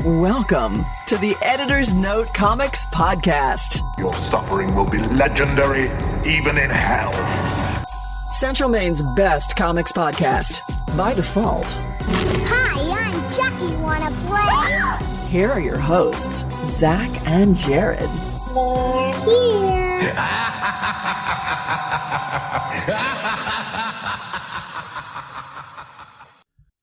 Welcome to the Editor's Note Comics Podcast. Your suffering will be legendary, even in hell. Central Maine's best comics podcast, by default. Hi, I'm Jackie. Wanna play? Here are your hosts, Zach and Jared. They're here.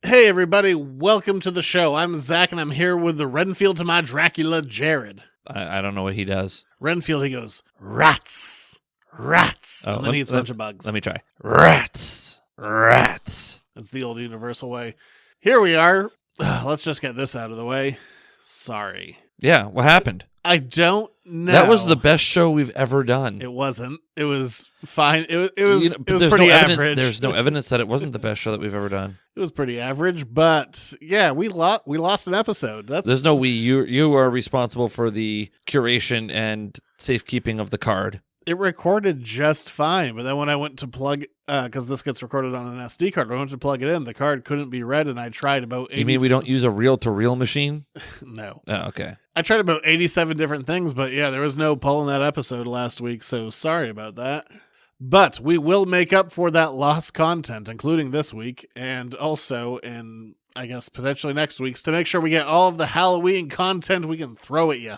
Hey everybody, welcome to the show. I'm Zach and I'm here with the Renfield to my Dracula, Jared. I don't know what he does. Renfield, he goes, rats, rats, and then he eats a bunch of bugs. Let me try. Rats, rats. That's the old universal way. Here we are. Let's just get this out of the way. Sorry. Yeah, what happened? I don't know. That was the best show we've ever done. It wasn't. It was fine. It was there's pretty average. average. There's no evidence that it wasn't the best show that we've ever done. It was pretty average, but yeah, we lost an episode. There's no we. You are responsible for the curation and safekeeping of the card. It recorded just fine, but then when I went to plug, because this gets recorded on an SD card, when I went to plug it in, the card couldn't be read, and I tried about 80... You mean we don't use a reel-to-reel machine? No. Oh, okay. I tried about 87 different things, but yeah, there was no pulling that episode last week, so sorry about that. But we will make up for that lost content, including this week, and also in, I guess, potentially next week's, to make sure we get all of the Halloween content we can throw at you.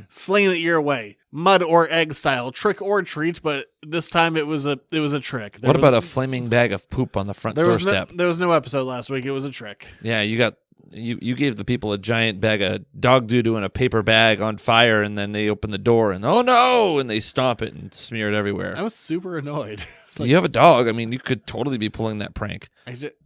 Sling it your way. Mud or egg style, trick or treat, but this time it was a trick. What about a flaming bag of poop on the front doorstep? There was no episode last week. It was a trick. Yeah, you gave the people a giant bag of dog doo-doo in a paper bag on fire, and then they open the door and oh no, and they stomp it and smear it everywhere. I was super annoyed. Like, you have a dog. I mean, you could totally be pulling that prank.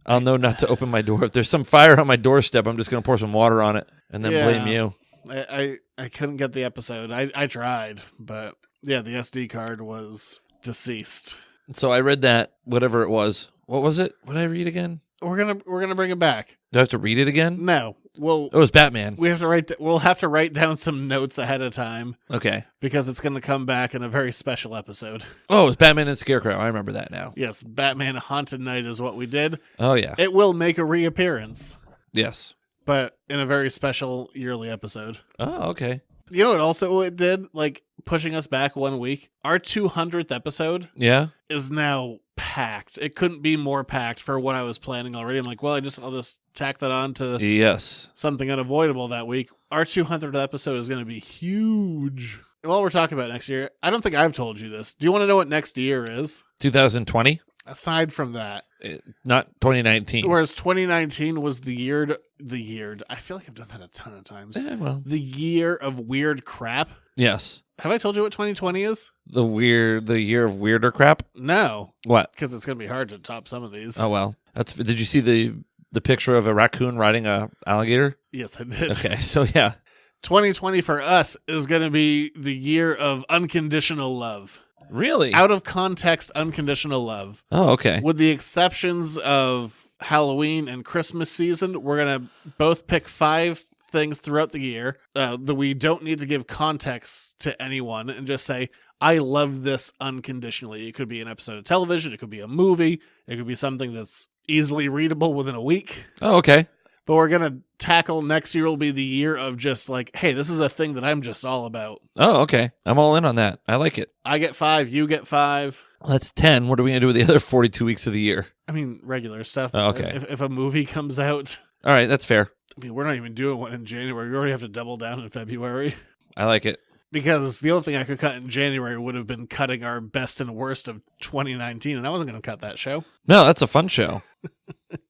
I'll know not to open my door. If there's some fire on my doorstep, I'm just going to pour some water on it and then blame you. I couldn't get the episode. I tried, but yeah, the SD card was deceased. So I read that, whatever it was. What was it? What did I read again? We're gonna bring it back. Do I have to read it again? No. Well, it was Batman. We'll have to write down some notes ahead of time. Okay. Because it's going to come back in a very special episode. Oh, it was Batman and Scarecrow. I remember that now. Yes, Batman Haunted Night is what we did. Oh, yeah. It will make a reappearance. Yes. But in a very special yearly episode. Oh, okay. You know what also it did? Like, pushing us back 1 week. Our 200th episode is now packed. It couldn't be more packed for what I was planning already. I'm like, well, I'll just tack that on to something unavoidable that week. Our 200th episode is going to be huge. While we're talking about next year, I don't think I've told you this. Do you want to know what next year is? 2020? Aside from that. Not 2019. Whereas 2019 was the year. I feel like I've done that a ton of times. The year of weird crap. Yes. Have I told you what 2020 is? The year of weirder crap? No. What? Because it's going to be hard to top some of these. Oh, well. Did you see the picture of a raccoon riding a alligator? Yes, I did. Okay, so yeah. 2020 for us is going to be the year of unconditional love. Really? Out of context, unconditional love. Oh, okay. With the exceptions of Halloween and Christmas season, we're going to both pick 5 things throughout the year that we don't need to give context to anyone and just say, I love this unconditionally. It could be an episode of television. It could be a movie. It could be something that's easily readable within a week. Oh, okay. But we're going to tackle next year will be the year of just like, hey, this is a thing that I'm just all about. Oh, okay. I'm all in on that. I like it. I get 5. You get 5. Well, that's 10. What are we going to do with the other 42 weeks of the year? I mean, regular stuff. Oh, okay. If a movie comes out. All right. That's fair. I mean, we're not even doing one in January. We already have to double down in February. I like it. Because the only thing I could cut in January would have been cutting our best and worst of 2019, and I wasn't going to cut that show. No, that's a fun show.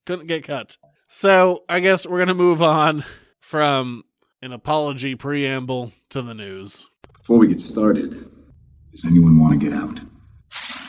Couldn't get cut. So I guess we're going to move on from an apology preamble to the news. Before we get started, does anyone want to get out?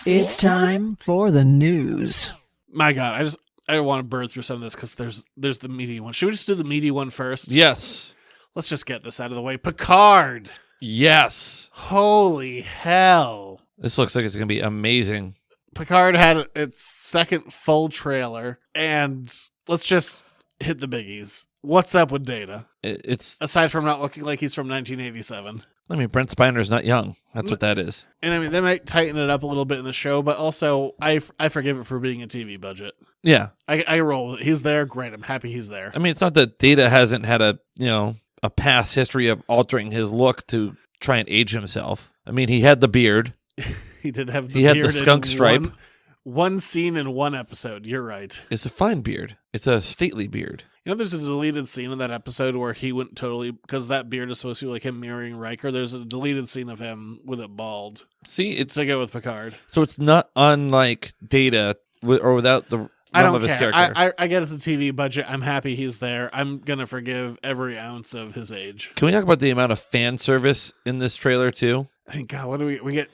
It's time for the news. My God, I want to burn through some of this because there's the meaty one. Should we just do the meaty one first? Yes. Let's just get this out of the way. Picard. Yes. Holy hell. This looks like it's going to be amazing. Picard had its second full trailer, and let's just hit the biggies. What's up with Data? It's aside from not looking like he's from 1987. I mean, Brent Spiner's not young. That's what that is. And I mean, they might tighten it up a little bit in the show, but also I forgive it for being a TV budget. Yeah. I roll with it. He's there. Great. I'm happy he's there. I mean, it's not that Data hasn't had a past history of altering his look to try and age himself. I mean, he had the beard. He did have the He had beard the skunk in stripe. One scene in one episode. You're right. It's a fine beard. It's a stately beard. You know, there's a deleted scene in that episode where he went totally, because that beard is supposed to be like him mirroring Riker. There's a deleted scene of him with it bald See, it's to go with Picard. so it's not unlike Data or without the I realm don't of his care. character. I get it's a TV budget. I'm happy he's there. I'm going to forgive every ounce of his age. Can we talk about the amount of fan service in this trailer too? I think, God, what do we get?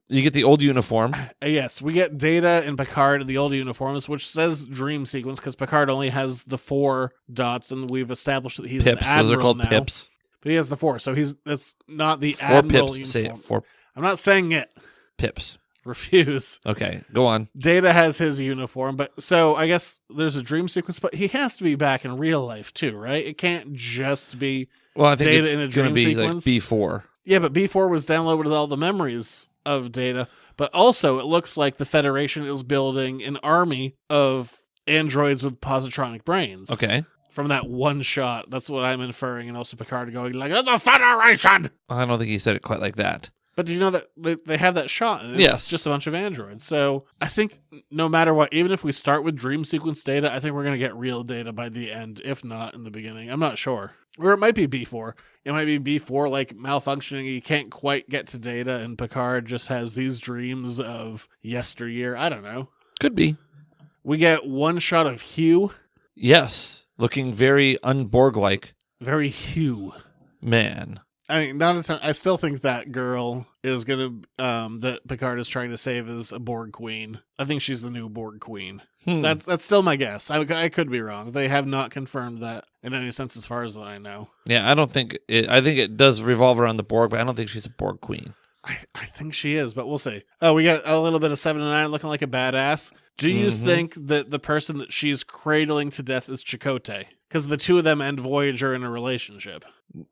You get the old uniform. Yes, we get Data and Picard in the old uniforms, which says dream sequence because Picard only has the 4 dots, and we've established that he's Pips. an admiral Those are called now. pips. But he has the 4, so that's not the 4 admiral pips. uniform. Say it. 4 I'm not saying it. pips. Refuse. Okay, go on. Data has his uniform, but so I guess there's a dream sequence, but he has to be back in real life too, right? It can't just be Well, I think Data in a it's going to dream be sequence? like B4. Yeah, but B4 was downloaded with all the memories of Data. But also, it looks like the Federation is building an army of androids with positronic brains. Okay. From that one shot. That's what I'm inferring. And also Picard going like, the Federation! I don't think he said it quite like that. But do you know that they have that shot? And it's Yes. just a bunch of androids. So I think no matter what, even if we start with dream sequence Data, I think we're going to get real Data by the end, if not in the beginning. I'm not sure. Or it might be B4. It might be B4 like malfunctioning. He can't quite get to Data, and Picard just has these dreams of yesteryear. I don't know. Could be. We get one shot of Hugh. Yes. Looking very un-Borg-like. Very Hugh. Man. I mean, not a ton. I still think that girl is gonna that Picard is trying to save is a Borg queen. I think she's the new Borg queen. That's still my guess. I could be wrong. They have not confirmed that in any sense, as far as I know. Yeah, I don't think it. I think it does revolve around the Borg, but I don't think she's a Borg queen. I think she is, but we'll see. Oh, we got a little bit of 7 and 9 looking like a badass. Do you think that the person that she's cradling to death is Chakotay? Because the two of them end Voyager in a relationship.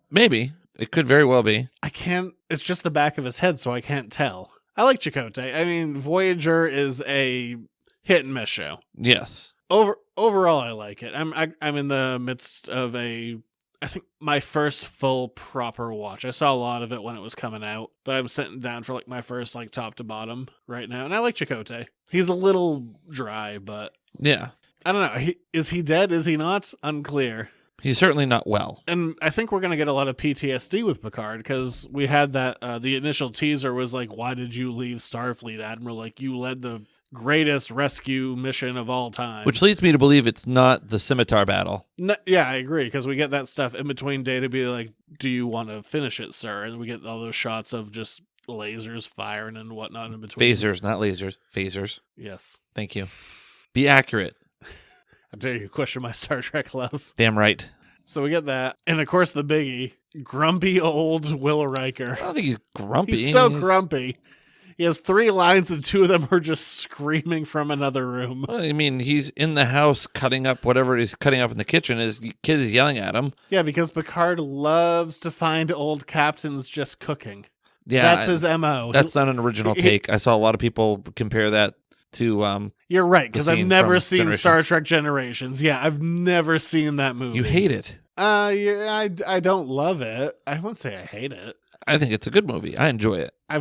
Maybe. It could very well be. I can't. It's just the back of his head, so I can't tell. I like Chakotay. I mean, Voyager is a hit and miss show. Yes. Overall, I like it. I'm in the midst of I think my first full proper watch. I saw a lot of it when it was coming out, but I'm sitting down for like my first like top to bottom right now, and I like Chakotay. He's a little dry, but Yeah. I don't know. Is he dead? Is he not? Unclear. He's certainly not well. And I think we're going to get a lot of PTSD with Picard because we had that, the initial teaser was like, why did you leave Starfleet, Admiral? Like, you led the greatest rescue mission of all time. Which leads me to believe it's not the scimitar battle. No, yeah, I agree, because we get that stuff in between Data be like, do you want to finish it, sir? And we get all those shots of just lasers firing and whatnot in between. Phasers, not lasers. Phasers. Yes. Thank you. Be accurate. How dare you question my Star Trek love. Damn right. So we get that. And of course, the biggie, grumpy old Will Riker. I don't think he's grumpy. He's so grumpy. He has 3 lines and 2 of them are just screaming from another room. Well, I mean, he's in the house cutting up whatever he's cutting up in the kitchen. His kid is yelling at him. Yeah, because Picard loves to find old captains just cooking. Yeah, That's his MO. That's not an original take. I saw a lot of people compare that to You're right, because I've scene never from seen Generations. Star Trek Generations. Yeah, I've never seen that movie. You hate it. Yeah, I don't love it. I won't say I hate it. I think it's a good movie. I enjoy it. I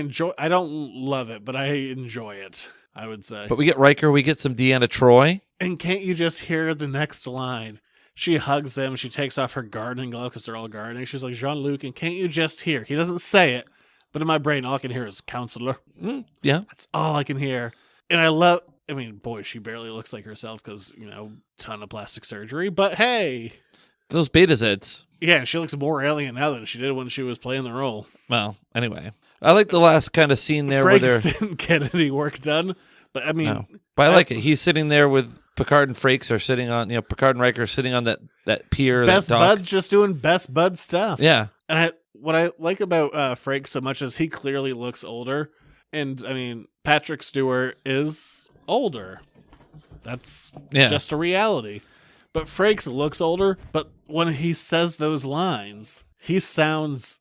don't love it, but I enjoy it, I would say. But we get Riker, we get some Deanna Troi. And can't you just hear the next line? She hugs him, she takes off her gardening glove because they're all gardening. She's like, Jean-Luc, and can't you just hear? He doesn't say it, but in my brain, all I can hear is counselor. Yeah. That's all I can hear. And boy, she barely looks like herself because, ton of plastic surgery. But hey. Those Beta-Zeds. Yeah, she looks more alien now than she did when she was playing the role. Well, anyway. I like the last kind of scene there where Frakes they're... didn't get any work done. But I mean... No. But I like it. He's sitting there with Picard and Frakes are sitting on... Picard and Riker are sitting on that pier. Best that dock. Bud's just doing best bud stuff. Yeah. And what I like about Frakes so much is he clearly looks older. And, I mean, Patrick Stewart is older. That's just a reality. But Frakes looks older, but when he says those lines, he sounds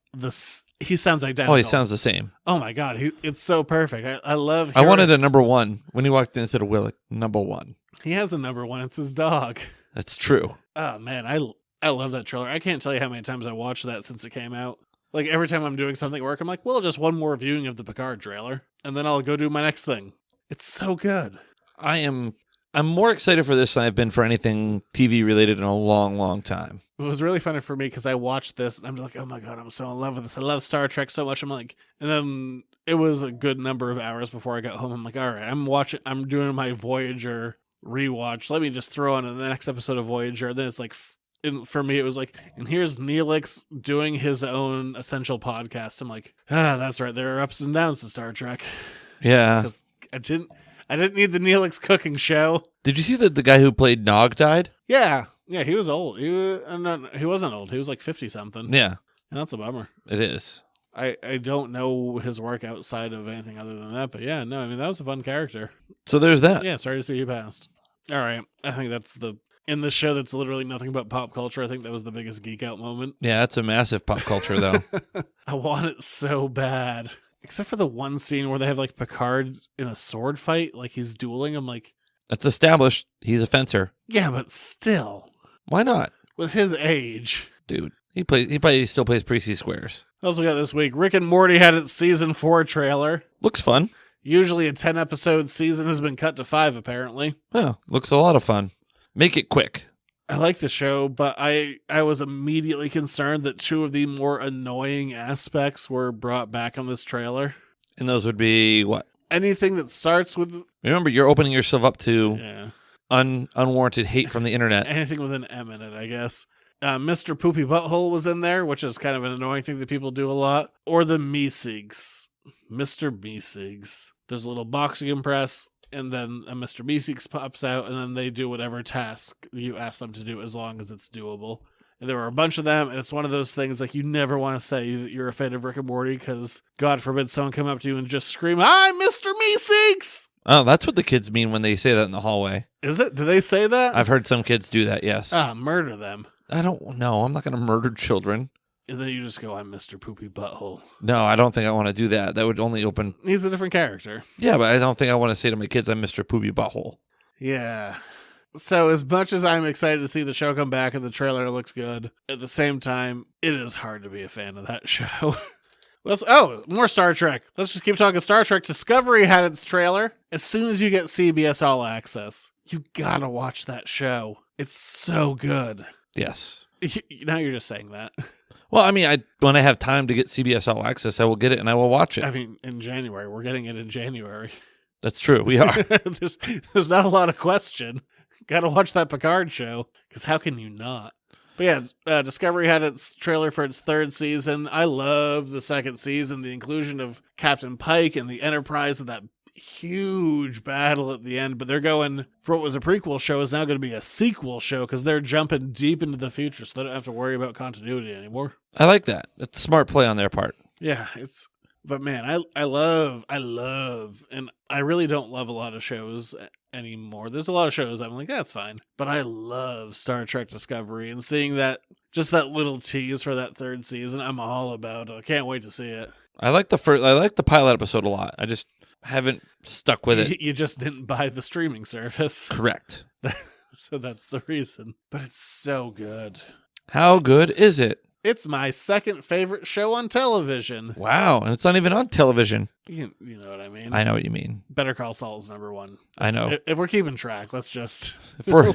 He sounds identical. Oh, he sounds the same. Oh my God, it's so perfect. I love. I wanted a number one when he walked in and said, "Willick, number one." He has a number one. It's his dog. That's true. Oh man, I love that trailer. I can't tell you how many times I watched that since it came out. Like every time I'm doing something at work, I'm like, well, just one more viewing of the Picard trailer, and then I'll go do my next thing. It's so good. I'm more excited for this than I've been for anything TV related in a long, long time. It was really funny for me because I watched this and I'm like, oh my God, I'm so in love with this. I love Star Trek so much. I'm like, and then it was a good number of hours before I got home. I'm like, all right, I'm doing my Voyager rewatch. Let me just throw on the next episode of Voyager. And then it's like, for me, it was like, and here's Neelix doing his own Essential podcast. I'm like, that's right. There are ups and downs to Star Trek. Yeah. Because I didn't need the Neelix cooking show. Did you see that the guy who played Nog died? Yeah, he was old. He wasn't old. He was like 50 something. Yeah, and that's a bummer. it is. I don't know his work outside of anything other than that, but yeah, no, I mean that was a fun character. So there's that. Yeah, sorry to see he passed. All right, I think that's in this show that's literally nothing but pop culture. I think that was the biggest geek out moment. Yeah, that's a massive pop culture though. I want it so bad. Except for the one scene where they have like Picard in a sword fight, like he's dueling. I'm like, That's established. He's a fencer. yeah, but still, Why not, with his age. dude? He probably still plays Precy Squares. Also got this week, Rick and Morty had its season 4 trailer. Looks fun. Usually a 10 episode season has been cut to 5 apparently. Yeah, looks a lot of fun. Make it quick. I like the show, but I was immediately concerned that 2 of the more annoying aspects were brought back on this trailer. And those would be what? Anything that starts with Remember, you're opening yourself up to yeah, unwarranted hate from the internet. anything with an M in it, I guess. Mr. Poopy Butthole was in there, which is kind of an annoying thing that people do a lot. Or the Meeseeks. Mr. Meeseeks. There's a little box you can press, and then a Mr. Meeseeks pops out, and then they do whatever task you ask them to do as long as it's doable. And there were a bunch of them, and it's one of those things like you never want to say that you're a fan of Rick and Morty because God forbid someone come up to you and just scream, I'm Mr. Meeseeks! Oh, that's what the kids mean when they say that in the hallway. Is it? Do they say that? I've heard some kids do that, yes. Murder them. I don't know. I'm not going to murder children. And then you just go, I'm Mr. Poopy Butthole. No, I don't think I want to do that. That would only open... He's a different character. Yeah, but I don't think I want to say to my kids, I'm Mr. Poopy Butthole. Yeah. So as much as I'm excited to see the show come back and the trailer looks good, at the same time, it is hard to be a fan of that show. More Star Trek. Let's just keep talking Star Trek. Discovery had its trailer. As soon as you get CBS All Access, you gotta watch that show. It's so good. Yes. Now you're just saying that. Well, I mean, when I have time to get CBS All Access, I will get it and I will watch it. I mean, in January. We're getting it in January. That's true. We are. there's not a lot of question. Gotta watch that Picard show, because how can you not? But yeah, Discovery had its trailer for its 3rd season. I love the 2nd season, the inclusion of Captain Pike and the Enterprise and that huge battle at the end. But they're going, for what was a prequel show is now going to be a sequel show, because they're jumping deep into the future, so they don't have to worry about continuity anymore. I like that. It's a smart play on their part. Yeah, but man, I love, and I really don't love a lot of shows anymore. There's a lot of shows I'm like, that's fine. But I love Star Trek Discovery, and seeing that, just that little tease for that 3rd season, I'm all about it. I can't wait to see it. I like the pilot episode a lot. I just haven't stuck with it. You just didn't buy the streaming service. Correct. So that's the reason. But it's so good. How good is it? It's my 2nd favorite show on television. Wow, and it's not even on television. You know what I mean? I know what you mean. Better Call Saul is number 1. I know. If we're keeping track, let's just... For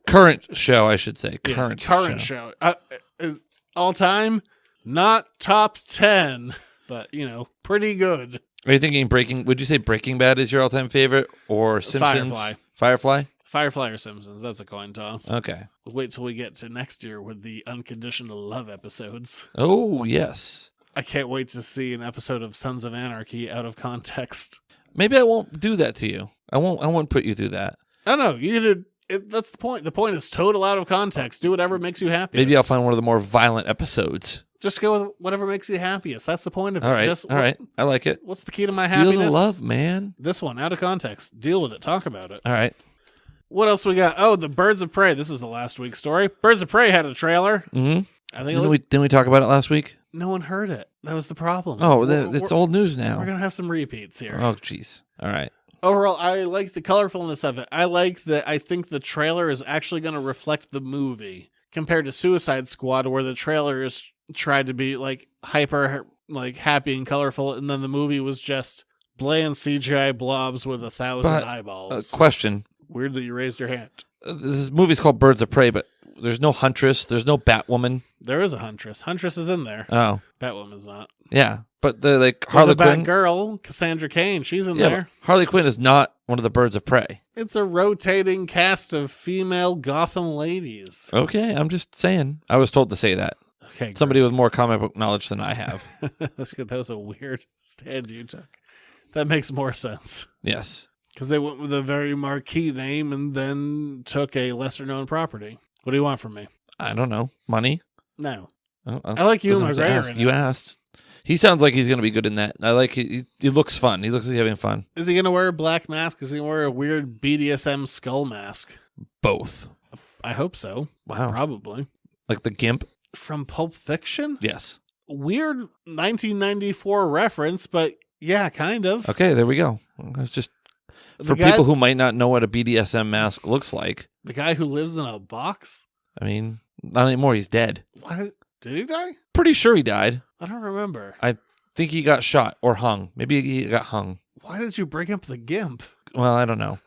current show, I should say. Current show. All time, not top 10, but, pretty good. Are you thinking would you say Breaking Bad is your all-time favorite, or Simpsons? Firefly? Firefly or Simpsons. That's a coin toss. Okay. We'll wait till we get to next year with the Unconditional Love episodes. Oh, yes. I can't wait to see an episode of Sons of Anarchy out of context. Maybe I won't do that to you. I won't put you through that. I know. That's the point. The point is total out of context. Do whatever makes you happiest. Maybe I'll find one of the more violent episodes. Just go with whatever makes you happiest. That's the point of it. All right. I like it. What's the key to my Feel happiness? the love, man. This one, out of context. Deal with it. Talk about it. All right. What else we got? Oh, the Birds of Prey. This is the last week's story. Birds of Prey had a trailer. Mm-hmm. I think Didn't we talk about it last week? No one heard it. That was the problem. Oh, it's old news now. We're going to have some repeats here. Oh, jeez. All right. Overall, I like the colorfulness of it. I think the trailer is actually going to reflect the movie compared to Suicide Squad, where the trailers tried to be like hyper, like happy and colorful, and then the movie was just bland CGI blobs with 1,000 eyeballs. Question. Weird that you raised your hand. This movie's called Birds of Prey, but there's no Huntress. There's no Batwoman. There is a Huntress. Huntress is in there. Oh. Batwoman's not. Yeah, but the Harley Quinn. Batgirl, Cassandra Cain, she's in Yeah, there. Harley Quinn is not one of the Birds of Prey. It's a rotating cast of female Gotham ladies. Okay, I'm just saying. I was told to say that. Okay, Somebody with more comic book knowledge than I have. That's good. That was a weird stand you took. That makes more sense. Yes. Because they went with a very marquee name and then took a lesser-known property. What do you want from me? I don't know. Money? No. Oh, I like Ewan doesn't have to McGregor ask. in You it. asked. He sounds like he's going to be good in that. I like he looks fun. He looks like he's having fun. Is he going to wear a black mask? Is he going to wear a weird BDSM skull mask? Both. I hope so. Wow. Probably. Like the Gimp? From Pulp Fiction? Yes. Weird 1994 reference, but yeah, kind of. Okay, there we go. It's just for people who might not know what a BDSM mask looks like. The guy who lives in a box? I mean, not anymore. He's dead. What? Did he die? Pretty sure he died. I don't remember. I think he got shot or hung. Maybe he got hung. Why did you bring up the Gimp? Well, I don't know.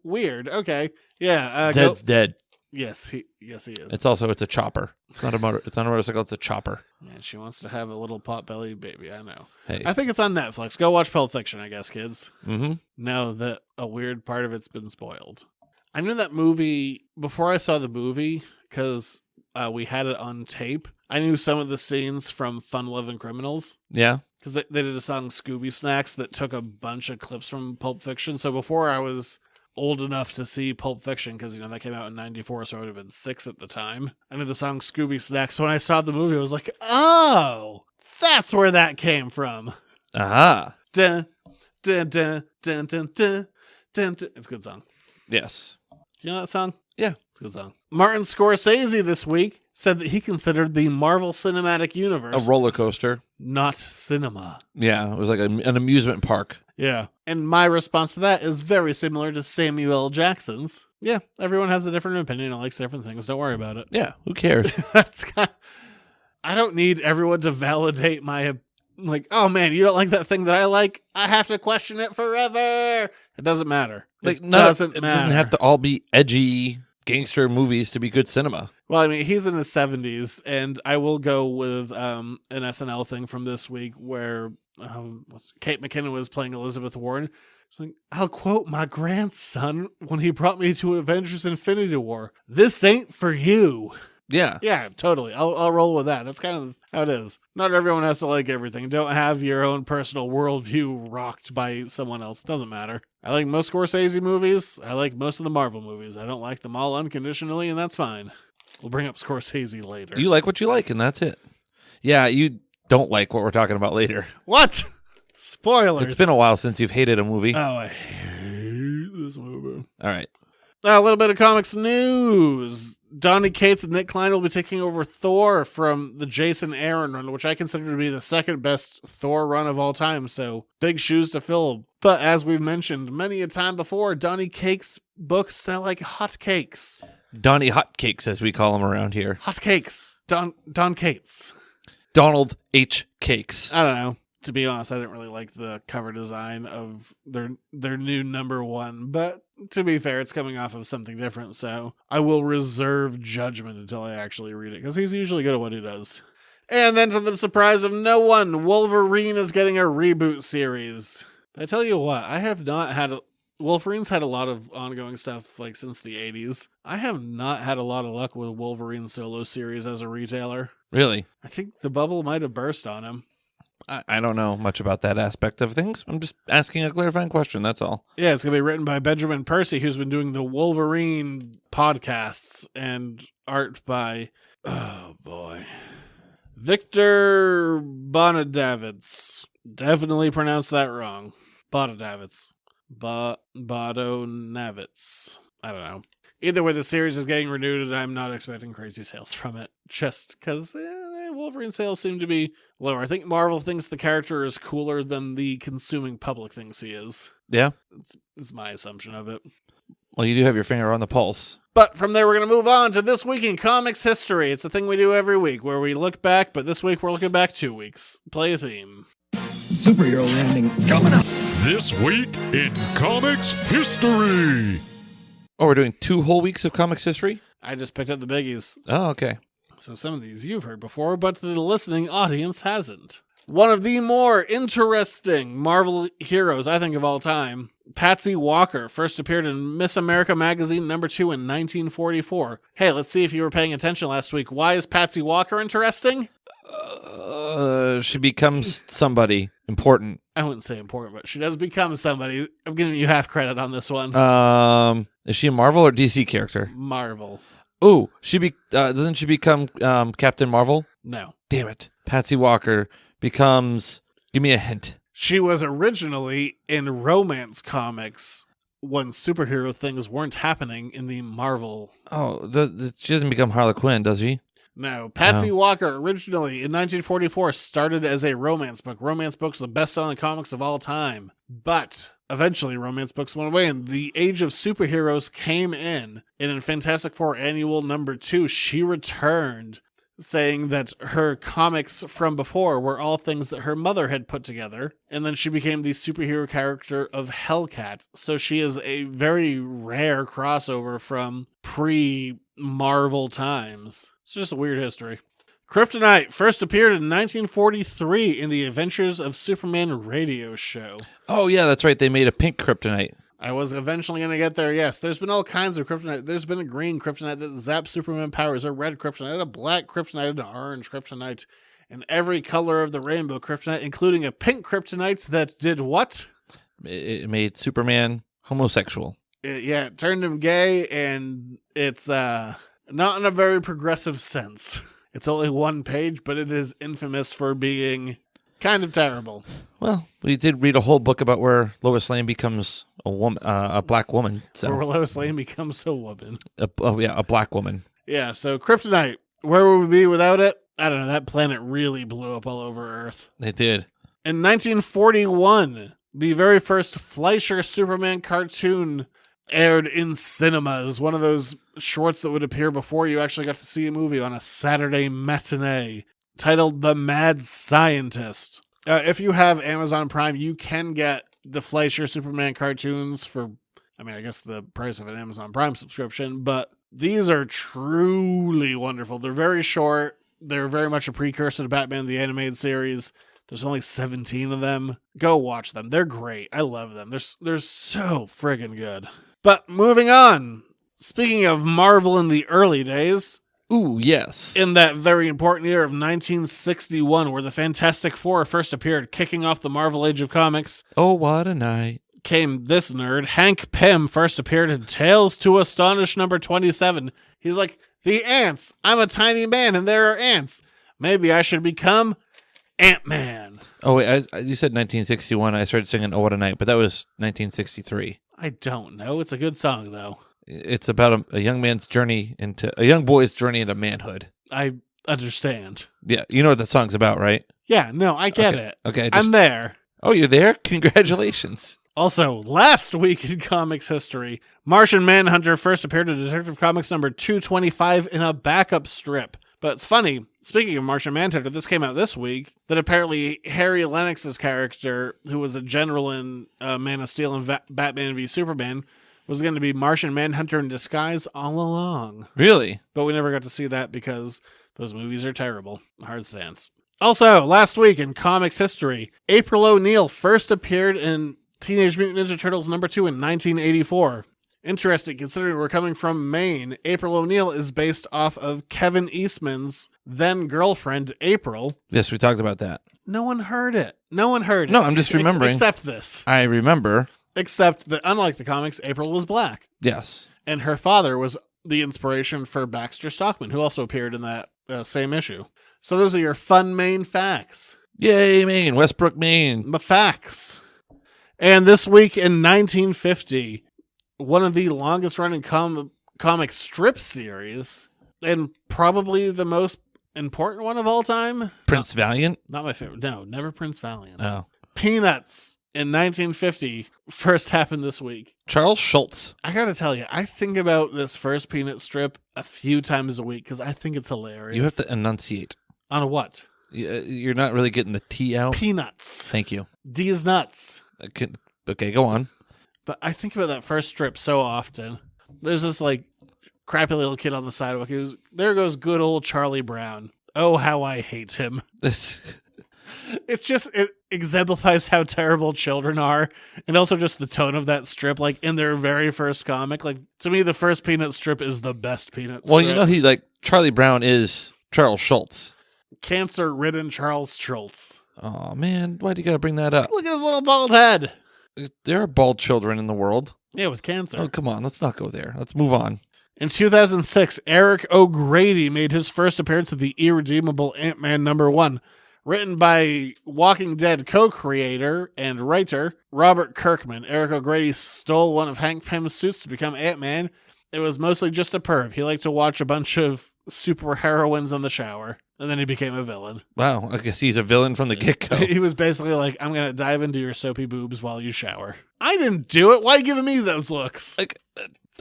Weird. Okay. Yeah. Zed's dead. Yes, he is. It's a chopper. It's not a motorcycle. It's a chopper. Man, she wants to have a little pot-belly baby. I know. Hey. I think it's on Netflix. Go watch Pulp Fiction, I guess, kids. Mm-hmm. Now that a weird part of it's been spoiled. I knew that movie before I saw the movie because we had it on tape. I knew some of the scenes from Fun Loving Criminals. Yeah. Because they did a song Scooby Snacks that took a bunch of clips from Pulp Fiction. So before I was old enough to see Pulp Fiction, because, that came out in 94, so I would have been 6 at the time. I knew the song Scooby Snacks. So when I saw the movie, I was like, oh, that's where that came from. Aha. Dun, dun, dun, dun, dun, dun, dun, dun. It's a good song. Yes. Do you know that song? Yeah. It's a good song. Martin Scorsese this week said that he considered the Marvel Cinematic Universe A roller coaster. not cinema. Yeah. It was like an amusement park. Yeah. And my response to that is very similar to Samuel L. Jackson's. Yeah, everyone has a different opinion and likes different things. Don't worry about it. Yeah. Who cares? I don't need everyone to validate my, oh man, you don't like that thing that I like? I have to question it forever. It doesn't matter. It doesn't matter. It doesn't have to all be edgy gangster movies to be good cinema. Well, I mean, he's in his 70s, and I will go with an SNL thing from this week where Kate McKinnon was playing Elizabeth Warren. She's like, I'll quote my grandson when he brought me to Avengers Infinity War. This ain't for you. Yeah. Yeah, totally. I'll roll with that. That's kind of how it is. Not everyone has to like everything. Don't have your own personal worldview rocked by someone else. Doesn't matter. I like most Scorsese movies. I like most of the Marvel movies. I don't like them all unconditionally, and that's fine. We'll bring up Scorsese later. You like what you like, and that's it. Yeah, you don't like what we're talking about later. What? Spoilers. It's been a while since you've hated a movie. Oh, I hate this movie. All right. A little bit of comics news. Donny Cates and Nick Klein will be taking over Thor from the Jason Aaron run, which I consider to be the second best Thor run of all time. So big shoes to fill. But as we've mentioned many a time before, Donny Cates books sell like hotcakes. Donny Hotcakes, as we call him around here. Hotcakes. Don Cates. Donald H. Cakes. I don't know. To be honest, I didn't really like the cover design of their new #1, but to be fair, it's coming off of something different, so I will reserve judgment until I actually read it, because he's usually good at what he does. And then to the surprise of no one, Wolverine is getting a reboot series. But I tell you what, I have not had Wolverine's had a lot of ongoing stuff like since the 80s. I have not had a lot of luck with Wolverine solo series as a retailer. Really? I think the bubble might have burst on him. I don't know much about that aspect of things. I'm just asking a clarifying question, that's all. Yeah, it's going to be written by Benjamin Percy, who's been doing the Wolverine podcasts, and art by, oh boy, Victor Bonadavitz. Definitely pronounced that wrong. Bonadavitz. Bonadavitz. I don't know. Either way, the series is getting renewed, and I'm not expecting crazy sales from it, just because Wolverine sales seem to be lower. I think Marvel thinks the character is cooler than the consuming public thinks he is. Yeah. It's my assumption of it. Well, you do have your finger on the pulse. But from there, we're going to move on to This Week in Comics History. It's a thing we do every week where we look back, but this week we're looking back 2 weeks. Play a theme. Superhero landing coming up. This week in comics history. Oh, we're doing 2 whole weeks of comics history? I just picked up the biggies. Oh, okay. So some of these you've heard before, but the listening audience hasn't. One of the more interesting Marvel heroes, I think, of all time, Patsy Walker, first appeared in Miss America magazine #2 in 1944. Hey, let's see if you were paying attention last week. Why is Patsy Walker interesting? She becomes somebody important. I wouldn't say important, but she does become somebody. I'm giving you half credit on this one. Is she a Marvel or DC character? Marvel. Oh, doesn't she become Captain Marvel? No. Damn it. Patsy Walker becomes... Give me a hint. She was originally in romance comics when superhero things weren't happening in the Marvel. Oh, she doesn't become Harley Quinn, does she? No. Patsy Walker originally in 1944 started as a romance book. Romance books are the best-selling comics of all time. But eventually romance books went away and the age of superheroes came in. And in Fantastic Four Annual #2, she returned, saying that her comics from before were all things that her mother had put together. And then she became the superhero character of Hellcat. So she is a very rare crossover from pre-Marvel times. It's just a weird history. Kryptonite first appeared in 1943 in the Adventures of Superman radio show. Oh, yeah, that's right. They made a pink kryptonite. I was eventually going to get there, yes. There's been all kinds of kryptonite. There's been a green kryptonite that zaps Superman powers, a red kryptonite, a black kryptonite, an orange kryptonite, and every color of the rainbow kryptonite, including a pink kryptonite that did what? It made Superman homosexual. It turned him gay, and it's not in a very progressive sense. It's only 1 page, but it is infamous for being kind of terrible. Well, we did read a whole book about where Lois Lane becomes a woman, a black woman. So where Lois Lane becomes a woman. a black woman. Yeah, so Kryptonite, where would we be without it? I don't know, that planet really blew up all over Earth. It did. In 1941, the very first Fleischer Superman cartoon aired in cinemas. One of those shorts that would appear before you actually got to see a movie on a Saturday matinee, titled The Mad Scientist. If you have Amazon Prime, you can get the Fleischer Superman cartoons for, I guess the price of an Amazon Prime subscription, but these are truly wonderful. They're very short. They're very much a precursor to Batman the Animated Series. There's only 17 of them. Go watch them. They're great. I love them. They're so friggin' good. But moving on. Speaking of Marvel in the early days. Ooh, yes. In that very important year of 1961, where the Fantastic Four first appeared, kicking off the Marvel Age of Comics. Oh, what a night. Came this nerd. Hank Pym first appeared in Tales to Astonish #27. He's like, the ants. I'm a tiny man and there are ants. Maybe I should become Ant-Man. Oh, wait, you said 1961. I started singing Oh, What a Night, but that was 1963. I don't know. It's a good song, though. It's about a young boy's journey into manhood. I understand. Yeah, you know what the song's about, right? Yeah, no, I get it. Okay, I'm there. Oh, you're there? Congratulations. Also, last week in comics history, Martian Manhunter first appeared in Detective Comics #225 in a backup strip. But it's funny, speaking of Martian Manhunter, this came out this week, that apparently Harry Lennox's character, who was a general in Man of Steel and Batman v Superman, was going to be Martian Manhunter in disguise all along. Really? But we never got to see that because those movies are terrible. Hard stance. Also, last week in comics history, April O'Neil first appeared in Teenage Mutant Ninja Turtles #2 in 1984. Interesting, considering we're coming from Maine. April O'Neil is based off of Kevin Eastman's then-girlfriend, April. Yes, we talked about that. No one heard it. No, I'm just remembering. Except this. I remember. Except that, unlike the comics, April was black. Yes. And her father was the inspiration for Baxter Stockman, who also appeared in that same issue. So those are your fun Maine facts. Yay, Maine. Westbrook, Maine. My facts. And this week in 1950, one of the longest running comic strip series, and probably the most important one of all time. Prince Valiant? Not my favorite. No, never Prince Valiant. Oh. Peanuts in 1950 first happened this week. Charles Schultz. I gotta tell you, I think about this first Peanut strip a few times a week because I think it's hilarious. You have to enunciate. On what? You're not really getting the T out. Peanuts. Thank you. D's nuts. Okay, go on. But I think about that first strip so often. There's this like crappy little kid on the sidewalk. There goes good old Charlie Brown. Oh, how I hate him. This. It exemplifies how terrible children are, and also just the tone of that strip, like in their very first comic. Like, to me, the first Peanut strip is the best Peanut strip. Well, you know, Charlie Brown is Charles Schultz. Cancer-ridden Charles Schultz. Oh, man, why'd you gotta bring that up? Look at his little bald head. There are bald children in the world. Yeah, with cancer. Oh, come on, let's not go there. Let's move on. In 2006, Eric O'Grady made his first appearance at the irredeemable Ant-Man #1. Written by Walking Dead co-creator and writer Robert Kirkman, Eric O'Grady stole one of Hank Pym's suits to become Ant-Man. It was mostly just a perv. He liked to watch a bunch of superheroines in the shower, and then he became a villain. Wow, I guess he's a villain from the get-go. He was basically like, I'm going to dive into your soapy boobs while you shower. I didn't do it. Why are you giving me those looks?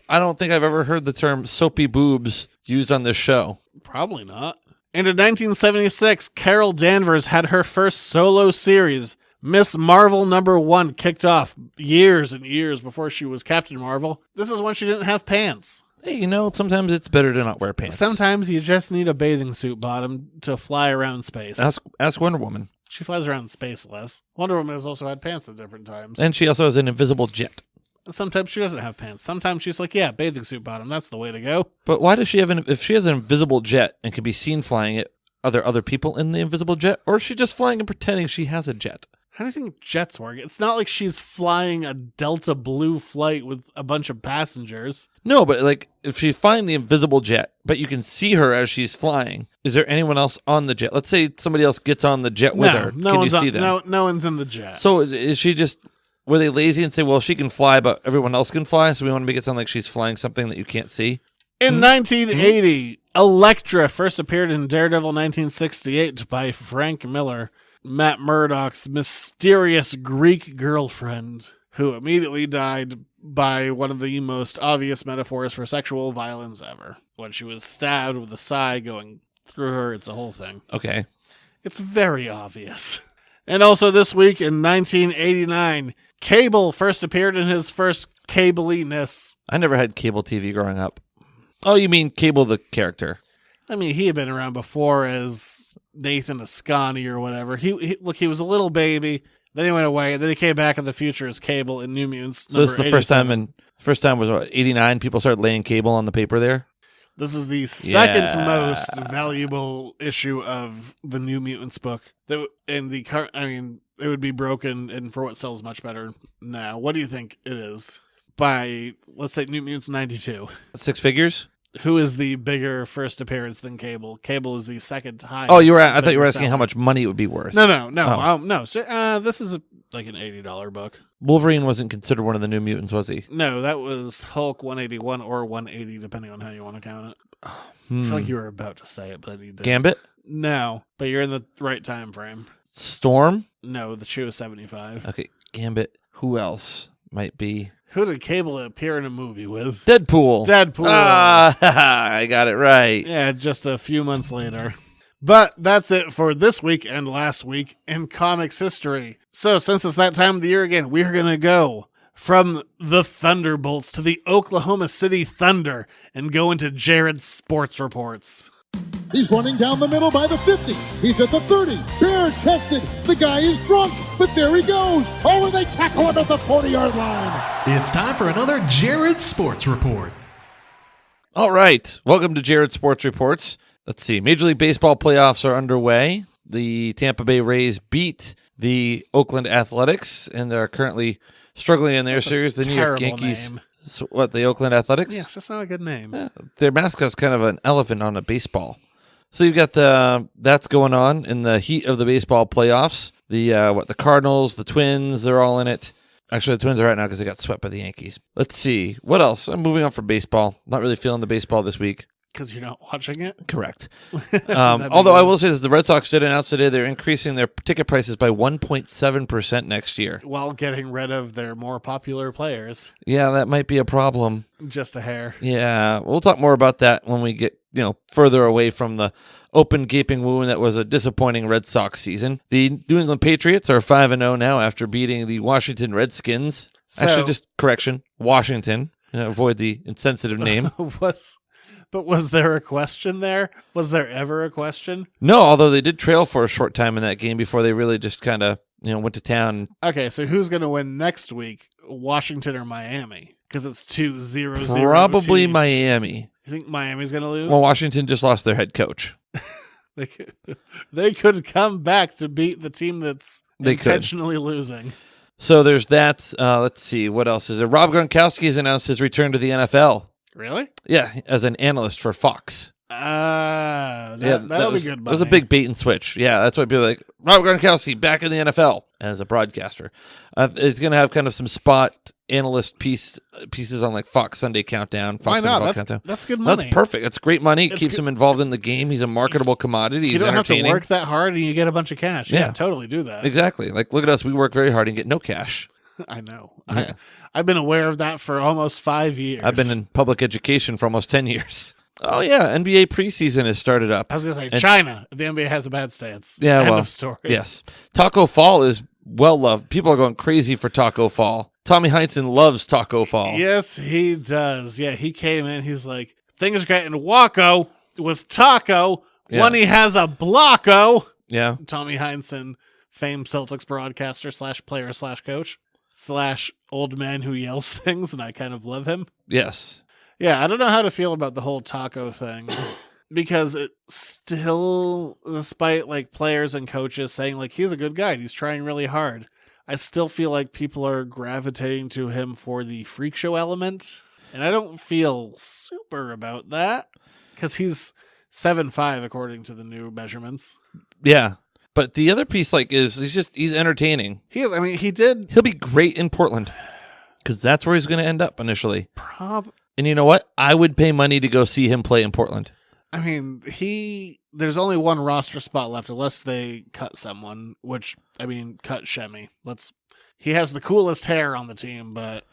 I don't think I've ever heard the term soapy boobs used on this show. Probably not. And in 1976, Carol Danvers had her first solo series. Miss Marvel #1 kicked off years and years before she was Captain Marvel. This is when she didn't have pants. Hey, you know, sometimes it's better to not wear pants. Sometimes you just need a bathing suit bottom to fly around space. Ask Wonder Woman. She flies around space less. Wonder Woman has also had pants at different times. And she also has an invisible jet. Sometimes she doesn't have pants. Sometimes she's like, yeah, bathing suit bottom. That's the way to go. But why does she have if she has an invisible jet and can be seen flying it, are there other people in the invisible jet? Or is she just flying and pretending she has a jet? How do you think jets work? It's not like she's flying a Delta Blue flight with a bunch of passengers. No, but if she's flying the invisible jet, but you can see her as she's flying, is there anyone else on the jet? Let's say somebody else gets on the jet with her. Can you see them? No one's in the jet. So is she just... Were they lazy and say, well, she can fly, but everyone else can fly, so we want to make it sound like she's flying something that you can't see? In 1980, Elektra first appeared in Daredevil 1968 by Frank Miller, Matt Murdock's mysterious Greek girlfriend, who immediately died by one of the most obvious metaphors for sexual violence ever. When she was stabbed with a sigh going through her, it's a whole thing. Okay. It's very obvious. And also this week in 1989, Cable first appeared in his first Cable-iness. I never had cable TV growing up. Oh, you mean Cable the character? I mean, he had been around before as Nathan Ascani or whatever. He was a little baby. Then he went away. And then he came back in the future as Cable in New Mutants. So this is the first time. First time was what, 89? People started laying Cable on the paper there. This is the second most valuable issue of the New Mutants book. It would be broken and for what sells much better now. What do you think it is? By, let's say, New Mutants 92. 6 figures? Who is the bigger first appearance than Cable? Cable is the second highest. Oh, I thought you were asking how much money it would be worth. No. No. So, this is like an $80 book. Wolverine wasn't considered one of the New Mutants, was he? No, that was Hulk 181 or 180, depending on how you want to count it. I feel like you were about to say it, but you didn't. Gambit? No, but you're in the right time frame. Storm? No, the shoe is 75. Okay, Gambit. Who else might be? Who did Cable appear in a movie with? Deadpool. Ah, I got it right. Yeah, just a few months later. But that's it for this week and last week in comics history. So since it's that time of the year again, we're going to go from the Thunderbolts to the Oklahoma City Thunder and go into Jared's sports reports. He's running down the middle by the 50. He's at the 30. Bare-chested. The guy is drunk, but there he goes. Oh, and they tackle him at the 40-yard line. It's time for another Jared Sports Report. All right. Welcome to Jared Sports Reports. Let's see. Major League Baseball playoffs are underway. The Tampa Bay Rays beat the Oakland Athletics, and they're currently struggling in their series. The New York Yankees. Name. So what, the Oakland Athletics? Yeah, it's just not a good name. Yeah, their mascot's kind of an elephant on a baseball. So you've got that's going on in the heat of the baseball playoffs. The Cardinals, the Twins, they're all in it. Actually, the Twins are right now because they got swept by the Yankees. Let's see. What else? I'm moving on from baseball. Not really feeling the baseball this week. Because you're not watching it? Correct. Although I will say this, the Red Sox did announce today they're increasing their ticket prices by 1.7% next year. While getting rid of their more popular players. Yeah, that might be a problem. Just a hair. Yeah, we'll talk more about that when we get further away from the open gaping wound that was a disappointing Red Sox season. The New England Patriots are 5-0 now after beating the Washington Redskins. Actually, just correction, Washington. Avoid the insensitive name. But was there a question there? Was there ever a question? No, although they did trail for a short time in that game before they really just kind of, went to town. Okay, so who's going to win next week, Washington or Miami? Because it's 2-0-0. Probably teams. Miami. You think Miami's going to lose? Well, Washington just lost their head coach. They could come back to beat the team that's intentionally losing. So there's that. Let's see. What else is there? Rob Gronkowski has announced his return to the NFL. Really? Yeah, as an analyst for Fox. That'll be good. That was a big bait and switch. Yeah, that's why people are like, Rob Gronkowski back in the NFL as a broadcaster. It's going to have kind of some spot analyst pieces on like Fox Sunday Countdown. Fox Why not? Countdown. That's good money. That's perfect. That's great money. It keeps him involved in the game. He's a marketable commodity. You don't have to work that hard and you get a bunch of cash. Yeah, totally do that. Exactly. Like, look at us. We work very hard and get no cash. I know. Yeah. I've been aware of that for almost 5 years. I've been in public education for almost 10 years. Oh, yeah. NBA preseason has started up. I was going to say, China. The NBA has a bad stance. Yeah, End of story. Yes. Taco Fall is well loved. People are going crazy for Taco Fall. Tommy Heinsohn loves Taco Fall. Yes, he does. Yeah, he came in. He's like, things are getting wacko with Taco when he has a blocko. Yeah. Tommy Heinsohn, famed Celtics broadcaster / player / coach / old man who yells things, and I kind of love him. Yes. Yeah, I don't know how to feel about the whole Taco thing because it still, despite like players and coaches saying like he's a good guy, he's trying really hard, I still feel like people are gravitating to him for the freak show element, and I don't feel super about that because he's 7'5" according to the new measurements. Yeah. But the other piece, is he's entertaining. He is. I mean, he'll be great in Portland because that's where he's going to end up initially. And you know what? I would pay money to go see him play in Portland. I mean, there's only one roster spot left unless they cut someone, which, I mean, cut Shemi. He has the coolest hair on the team, but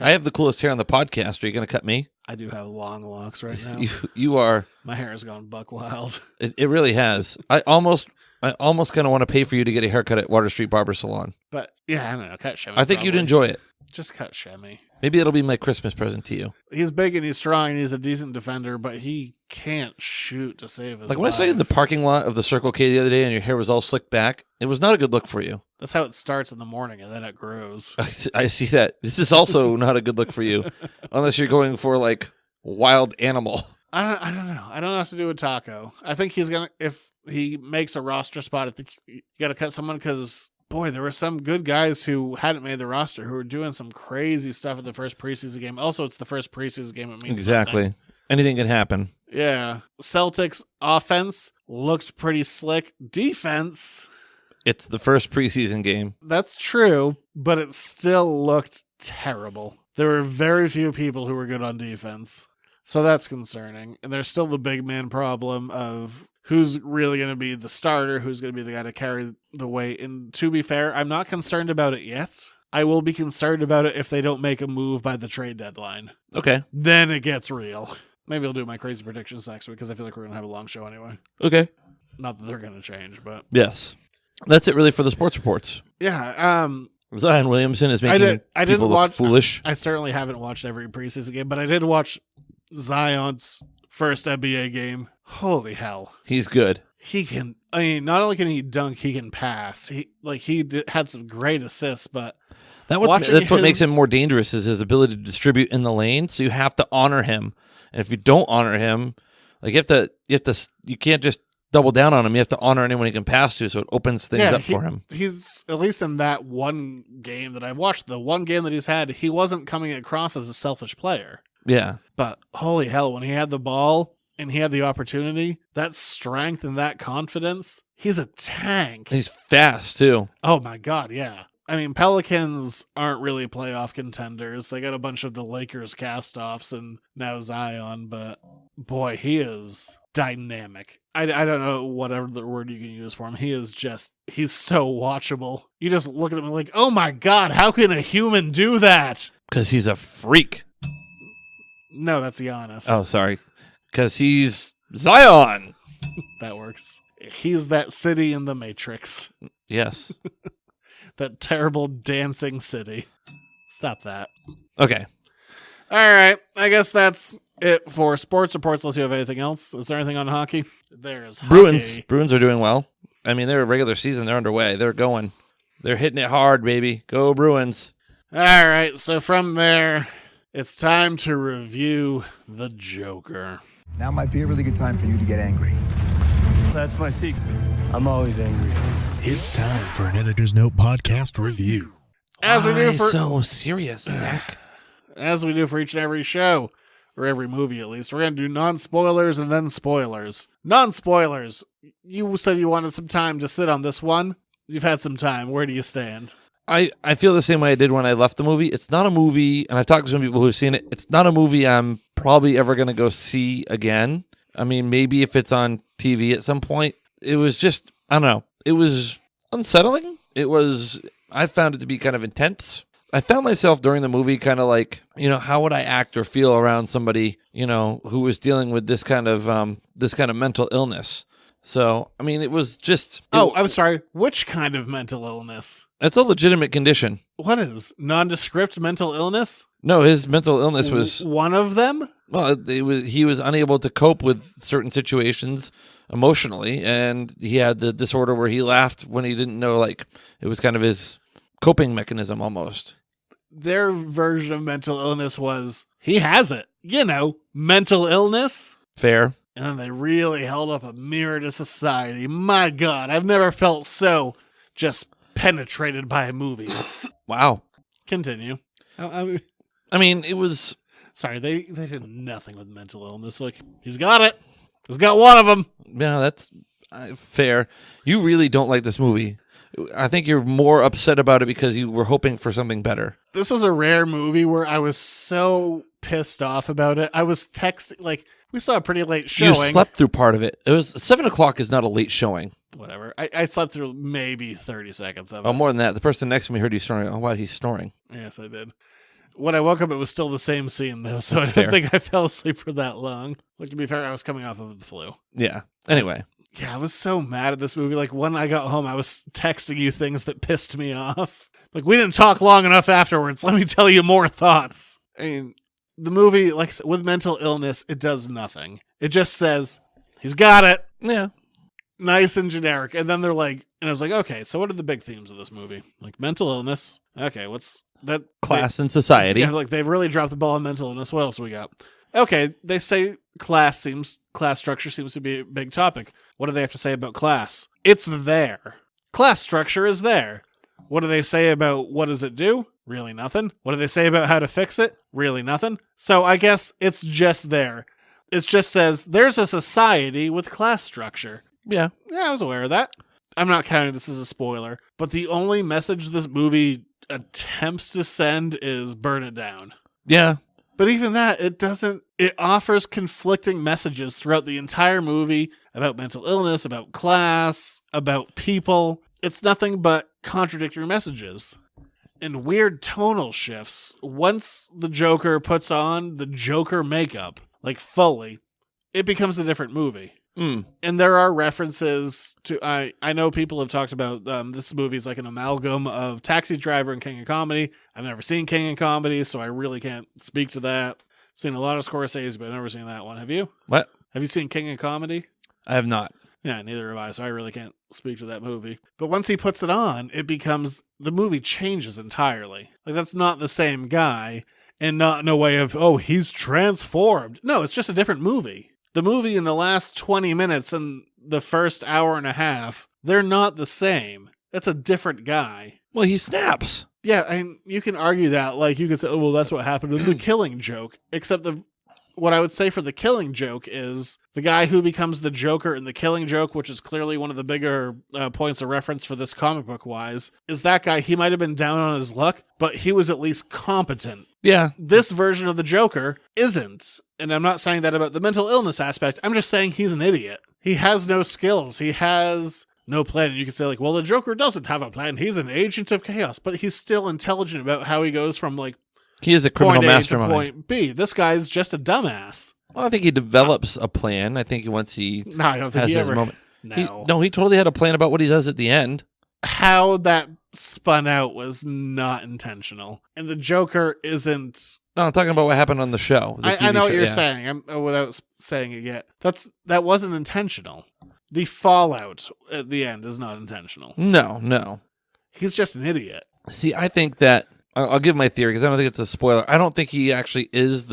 I have the coolest hair on the podcast. Are you going to cut me? I do have long locks right now. You are. My hair has gone buck wild. It really has. I almost kind of want to pay for you to get a haircut at Water Street Barber Salon. But yeah, I don't know. Cut Shemi. I think you'd enjoy it. Just cut Shemi. Maybe it'll be my Christmas present to you. He's big and he's strong and he's a decent defender, but he can't shoot to save his life. When I saw you in the parking lot of the Circle K the other day and your hair was all slicked back, it was not a good look for you. That's how it starts in the morning and then it grows. I see that. This is also not a good look for you unless you're going for like wild animal. I don't know. I don't know what to do with Taco. I think he's going to, if he makes a roster spot, I think you got to cut someone because, boy, there were some good guys who hadn't made the roster who were doing some crazy stuff at the first preseason game. Also, it's the first preseason game. It means exactly. Nothing. Anything can happen. Yeah. Celtics offense looked pretty slick. Defense. It's the first preseason game. That's true, but it still looked terrible. There were very few people who were good on defense. So that's concerning. And there's still the big man problem of who's really going to be the starter, who's going to be the guy to carry the weight. And to be fair, I'm not concerned about it yet. I will be concerned about it if they don't make a move by the trade deadline. Okay. Then it gets real. Maybe I'll do my crazy predictions next week because I feel like we're going to have a long show anyway. Okay. Not that they're going to change, but... Yes. That's it really for the sports reports. Yeah. Zion Williamson is making people look foolish. I certainly haven't watched every preseason game, but I did watch Zion's first NBA game. Holy hell. He's good. He can, I mean, not only can he dunk, he can pass. He had some great assists, but that's what makes him more dangerous is his ability to distribute in the lane. So you have to honor him. And if you don't honor him, like you can't just double down on him. You have to honor anyone he can pass to, so it opens things up for him. He's, at least in that one game that I watched, the one game that he's had, he wasn't coming across as a selfish player. Yeah. But holy hell, when he had the ball and he had the opportunity, that strength and that confidence, he's a tank. He's fast, too. Oh, my God, yeah. I mean, Pelicans aren't really playoff contenders. They got a bunch of the Lakers cast-offs and now Zion, but boy, he is dynamic. I don't know whatever the word you can use for him. He's so watchable. You just look at him and like, oh my God, how can a human do that? Because he's a freak. No, that's Giannis. Oh, sorry. Because he's Zion. That works. He's that city in the Matrix. Yes. That terrible dancing city. Stop that. Okay. All right. I guess that's it for sports reports. Unless you have anything else. Is there anything on hockey? There's Bruins. hockey. Bruins are doing well. I mean, they're a regular season. They're underway. They're going. They're hitting it hard, baby. Go Bruins. All right. So from there, it's time to review the Joker. Now might be a really good time for you to get angry. That's my secret. I'm always angry. It's time for an Editor's Note podcast review. As we do for so serious, Zach? As we do for each and every show, or every movie at least, we're going to do non-spoilers and then spoilers. Non-spoilers. You said you wanted some time to sit on this one. You've had some time. Where do you stand? I feel the same way I did when I left the movie. It's not a movie, and I've talked to some people who've seen it. It's not a movie I'm probably ever going to go see again. I mean, maybe if it's on TV at some point. It was just, I don't know. It was unsettling. I found it to be kind of intense. I found myself during the movie kind of like, how would I act or feel around somebody, who was dealing with this kind of mental illness. So, I mean, it was just... I'm sorry. Which kind of mental illness? It's a legitimate condition. What is? Nondescript mental illness? No, his mental illness was... One of them? Well, he was unable to cope with certain situations emotionally, and he had the disorder where he laughed when he didn't know, like, it was kind of his coping mechanism almost. Their version of mental illness was, he has it. Mental illness. Fair. And then they really held up a mirror to society. My God, I've never felt so just penetrated by a movie. Wow. Continue. I mean, it was... Sorry, they did nothing with mental illness. Like, he's got it. He's got one of them. Yeah, that's fair. You really don't like this movie. I think you're more upset about it because you were hoping for something better. This was a rare movie where I was so pissed off about it. I was texting, like, we saw a pretty late showing. You slept through part of it. It was 7 o'clock is not a late showing. Whatever. I slept through maybe 30 seconds of it. Oh, more than that. The person next to me heard you snoring. Oh, wow, he's snoring. Yes, I did. When I woke up, it was still the same scene, though, so That's I don't fair. think I fell asleep for that long. Like, to be fair, I was coming off of the flu. Yeah. Anyway. Yeah, I was so mad at this movie. Like, when I got home, I was texting you things that pissed me off. Like, we didn't talk long enough afterwards. Let me tell you more thoughts. I mean, the movie, like, with mental illness, it does nothing. It just says, he's got it. Yeah. Nice and generic. And then they're like, and I was like, okay, so what are the big themes of this movie? Like, mental illness. Okay, what's that? Class and society. Yeah, like, they've really dropped the ball on mental illness. What else we got? Okay, they say class structure seems to be a big topic. What do they have to say about class? It's there. Class structure is there. What do they say about what does it do? Really nothing. What do they say about how to fix it? Really nothing. So I guess it's just there. It just says there's a society with class structure. Yeah. Yeah, I was aware of that. I'm not counting this as a spoiler, but the only message this movie attempts to send is burn it down. Yeah. But even that, it offers conflicting messages throughout the entire movie about mental illness, about class, about people. It's nothing but contradictory messages and weird tonal shifts. Once the Joker puts on the Joker makeup, like fully, it becomes a different movie. And there are references to, I know people have talked about this movie's like an amalgam of Taxi Driver and King of Comedy. I've never seen King of Comedy, so I really can't speak to that. I've seen a lot of Scorsese, but I've never seen that one. Have you? What? Have you seen King of Comedy? I have not. Yeah, neither have I, so I really can't speak to that movie. But once he puts it on, the movie changes entirely. Like, that's not the same guy, and not in a way of, oh, he's transformed. No, it's just a different movie. The movie in the last 20 minutes and the first hour and a half, they're not the same. That's a different guy. Well, he snaps. Yeah, and you can argue that. Like, you could say, oh, well, that's what happened in The Killing Joke. Except what I would say for the Killing Joke is the guy who becomes the Joker in the Killing Joke, which is clearly one of the bigger points of reference for this comic book wise, is that guy. He might have been down on his luck, but he was at least competent. Yeah. This version of the Joker isn't. And I'm not saying that about the mental illness aspect. I'm just saying he's an idiot. He has no skills. He has no plan. And you could say, like, well, the Joker doesn't have a plan. He's an agent of chaos, but he's still intelligent about how he goes from, like, he is a criminal point A mastermind. to point B. This guy's just a dumbass. Well, I think he develops a plan. I think once he No, I don't think has he his ever. moment. No. He totally had a plan about what he does at the end. How that spun out was not intentional. And the Joker isn't. No, I'm talking about what happened on the show. I know what you're yeah. saying. Without saying it yet. That wasn't intentional. The fallout at the end is not intentional. No. He's just an idiot. See, I think that I'll give my theory because I don't think it's a spoiler. I don't think he actually is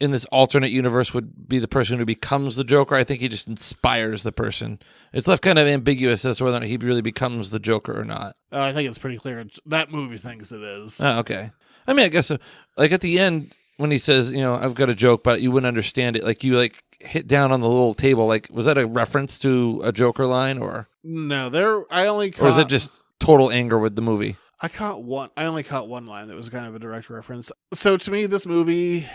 in this alternate universe would be the person who becomes the Joker. I think he just inspires the person. It's left kind of ambiguous as to whether or not he really becomes the Joker or not. I think it's pretty clear. That movie thinks it is. Oh, okay. I mean, I guess like at the end when he says, I've got a joke, but you wouldn't understand it. Like you hit down on the little table. Like, was that a reference to a Joker line or? No, or is it just total anger with the movie? I only caught one line that was kind of a direct reference. So to me, this movie,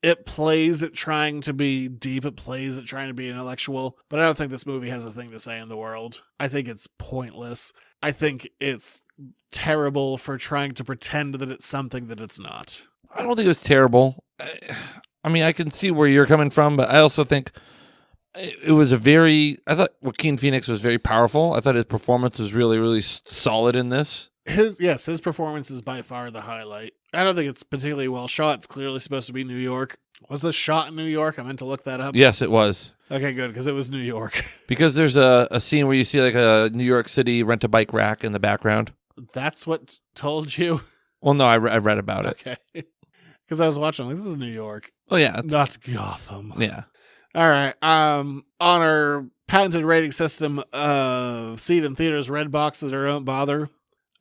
it plays at trying to be deep. It plays at trying to be intellectual. But I don't think this movie has a thing to say in the world. I think it's pointless. I think it's terrible for trying to pretend that it's something that it's not. I don't think it was terrible. I mean, I can see where you're coming from, but I also think it was I thought Joaquin Phoenix was very powerful. I thought his performance was really, really solid in this. His performance is by far the highlight. I don't think it's particularly well shot. It's clearly supposed to be New York. Was this shot in New York? I meant to look that up. Yes, it was. Okay, good, because it was New York. Because there's a scene where you see like a New York City rent-a-bike rack in the background. That's what told you? Well, no, I read about it. Okay. Because I was watching, this is New York. Oh, yeah. Not Gotham. Yeah. All right. On our patented rating system of seat in theaters, red boxes, or don't bother,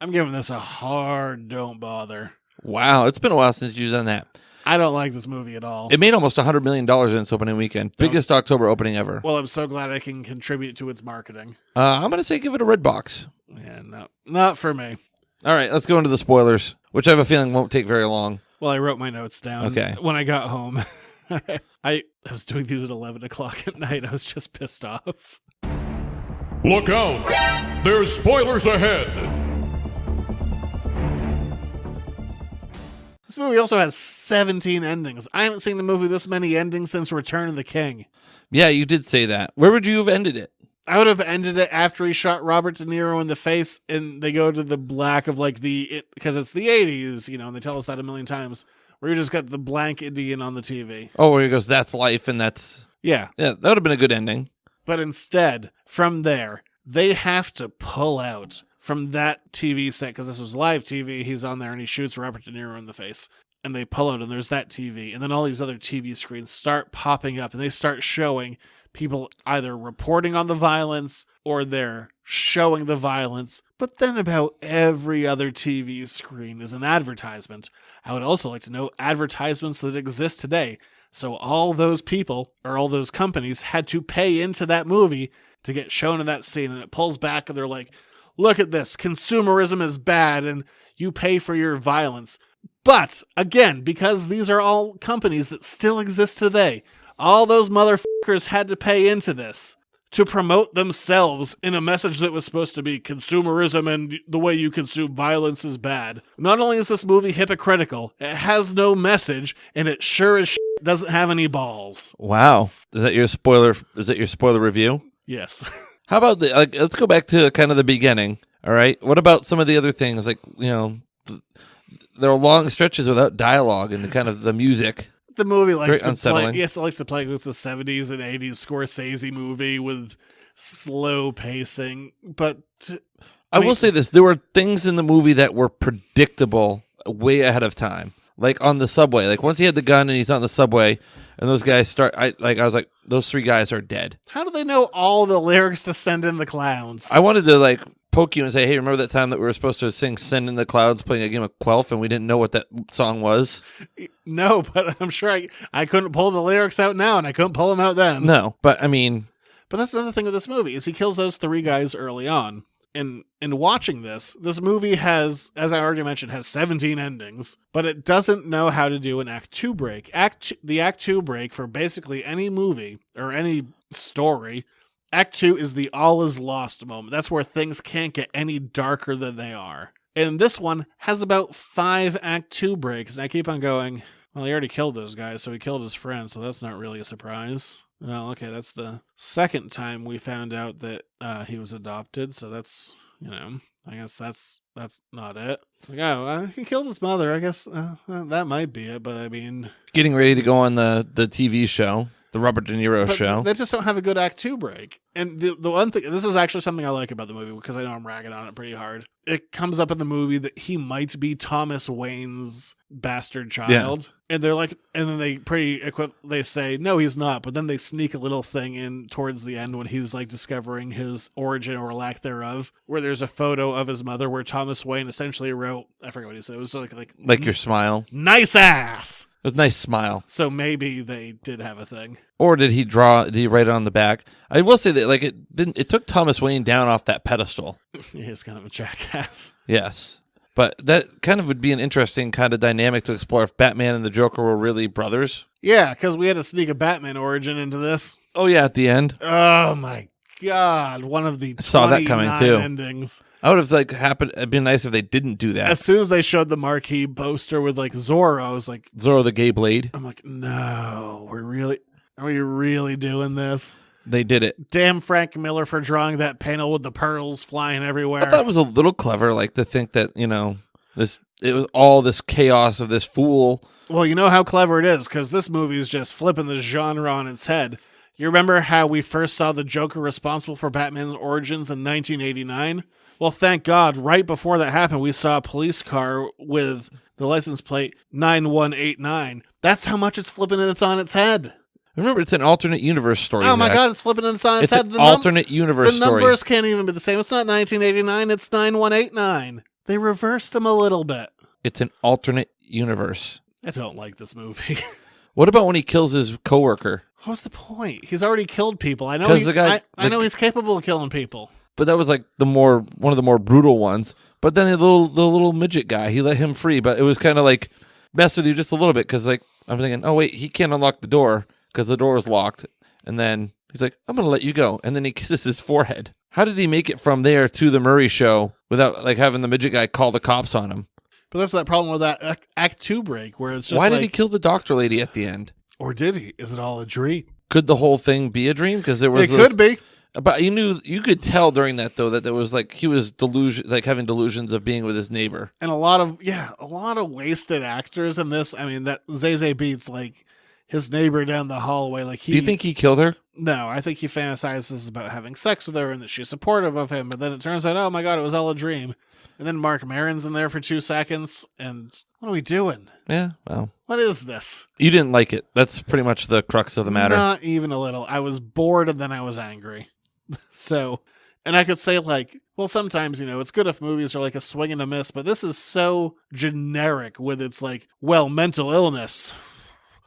I'm giving this a hard don't bother. Wow, it's been a while since you've done that. I don't like this movie at all. It made almost $100 million in its opening weekend. Biggest October opening ever. Well, I'm so glad I can contribute to its marketing. I'm going to say give it a red box. Yeah, no, not for me. All right, let's go into the spoilers, which I have a feeling won't take very long. Well, I wrote my notes down when I got home. I was doing these at 11 o'clock at night. I was just pissed off. Look out! There's spoilers ahead! This movie also has 17 endings. I haven't seen the movie this many endings since Return of the King. Yeah, you did say that. Where would you have ended it? I would have ended it after he shot Robert De Niro in the face, and they go to the black of because it's the 80s, and they tell us that a million times, where you just got the blank Indian on the TV. Oh, where he goes, that's life, and that's... Yeah. Yeah, that would have been a good ending. But instead, from there, they have to pull out from that TV set, because this was live TV, he's on there and he shoots Robert De Niro in the face. And they pull out and there's that TV. And then all these other TV screens start popping up and they start showing people either reporting on the violence or they're showing the violence. But then about every other TV screen is an advertisement. I would also like to know advertisements that exist today. So all those people or all those companies had to pay into that movie to get shown in that scene. And it pulls back and they're like, look at this. Consumerism is bad and you pay for your violence. But again, because these are all companies that still exist today, all those motherfuckers had to pay into this to promote themselves in a message that was supposed to be consumerism and the way you consume violence is bad. Not only is this movie hypocritical, it has no message and it sure as shit doesn't have any balls. Wow. Is that your spoiler review? Yes. How about let's go back to kind of the beginning. All right. What about some of the other things? There are long stretches without dialogue and the music. The movie likes to play. Yes, it likes to play with the 70s and 80s Scorsese movie with slow pacing. But I will say this: there were things in the movie that were predictable way ahead of time. Like on the subway. Like once he had the gun and he's on the subway, and those guys start. I was like, those three guys are dead. How do they know all the lyrics to Send in the Clowns? I wanted to poke you and say, hey, remember that time that we were supposed to sing Send in the Clouds playing a game of Quelf and we didn't know what that song was? No, but I'm sure I couldn't pull the lyrics out now, and I couldn't pull them out then. No, but I mean... But that's another thing with this movie, is he kills those 3 guys early on. And in watching this movie has, as I already mentioned, has 17 endings, but it doesn't know how to do an Act 2 break. The Act 2 break for basically any movie or any story, Act 2 is the all is lost moment. That's where things can't get any darker than they are. And this one has about 5 Act 2 breaks, and I keep on going, well, he already killed those guys, so he killed his friend, so that's not really a surprise. Well, okay, that's the second time we found out that he was adopted, so that's, I guess that's not it. Like, he killed his mother. I guess that might be it, but I mean... Getting ready to go on the TV show, the Robert De Niro show. They just don't have a good Act 2 break. And the one thing, this is actually something I like about the movie, because I know I'm ragging on it pretty hard. It comes up in the movie that he might be Thomas Wayne's bastard child. Yeah. And they're like, and then they say, no, he's not. But then they sneak a little thing in towards the end when he's like discovering his origin or lack thereof, where there's a photo of his mother where Thomas Wayne essentially wrote, I forget what he said. It was like your smile. Nice ass. It was a nice smile. So maybe they did have a thing. Or did he write it on the back? I will say that it took Thomas Wayne down off that pedestal. He's kind of a jackass. Yes. But that kind of would be an interesting kind of dynamic to explore if Batman and the Joker were really brothers. Yeah, because we had to sneak a Batman origin into this. Oh, yeah, at the end. Oh, my God. One of the 29 endings. I would have it'd been nice if they didn't do that. As soon as they showed the marquee poster with Zorro, I was like... Zorro the Gay Blade? I'm like, no, are we really doing this? They did it. Damn Frank Miller for drawing that panel with the pearls flying everywhere. I thought it was a little clever, to think that, it was all this chaos of this fool. Well, you know how clever it is, because this movie is just flipping the genre on its head. You remember how we first saw the Joker responsible for Batman's origins in 1989? Well, thank God, right before that happened, we saw a police car with the license plate 9189. That's how much it's flipping and it's on its head. Remember, it's an alternate universe story. Oh my God, it's flipping and it's on its head. It's an alternate universe story. The numbers can't even be the same. It's not 1989, it's 9189. They reversed them a little bit. It's an alternate universe. I don't like this movie. What about when he kills his coworker? What's the point? He's already killed people. I know he's capable of killing people. But that was one of the more brutal ones. But then the little midget guy, he let him free. But it was kind of messed with you just a little bit, because I'm thinking, oh wait, he can't unlock the door because the door was locked. And then he's like, I'm going to let you go. And then he kisses his forehead. How did he make it from there to the Murray show without having the midget guy call the cops on him? But that's that problem with that Act 2 break where it's just why did he kill the doctor lady at the end? Or did he? Is it all a dream? Could the whole thing be a dream? Because it could be. But you could tell during that though that there was he was having delusions of being with his neighbor. And a lot of wasted actors in this. I mean, that Zazie Beetz his neighbor down the hallway. Do you think he killed her? No, I think he fantasizes about having sex with her and that she's supportive of him. But then it turns out, oh my God, it was all a dream. And then Mark Maron's in there for 2 seconds. And what are we doing? Yeah, well. What is this? You didn't like it. That's pretty much the crux of the matter. Not even a little. I was bored and then I was angry. So, and I could say well, sometimes, it's good if movies are a swing and a miss, but this is so generic with its mental illness.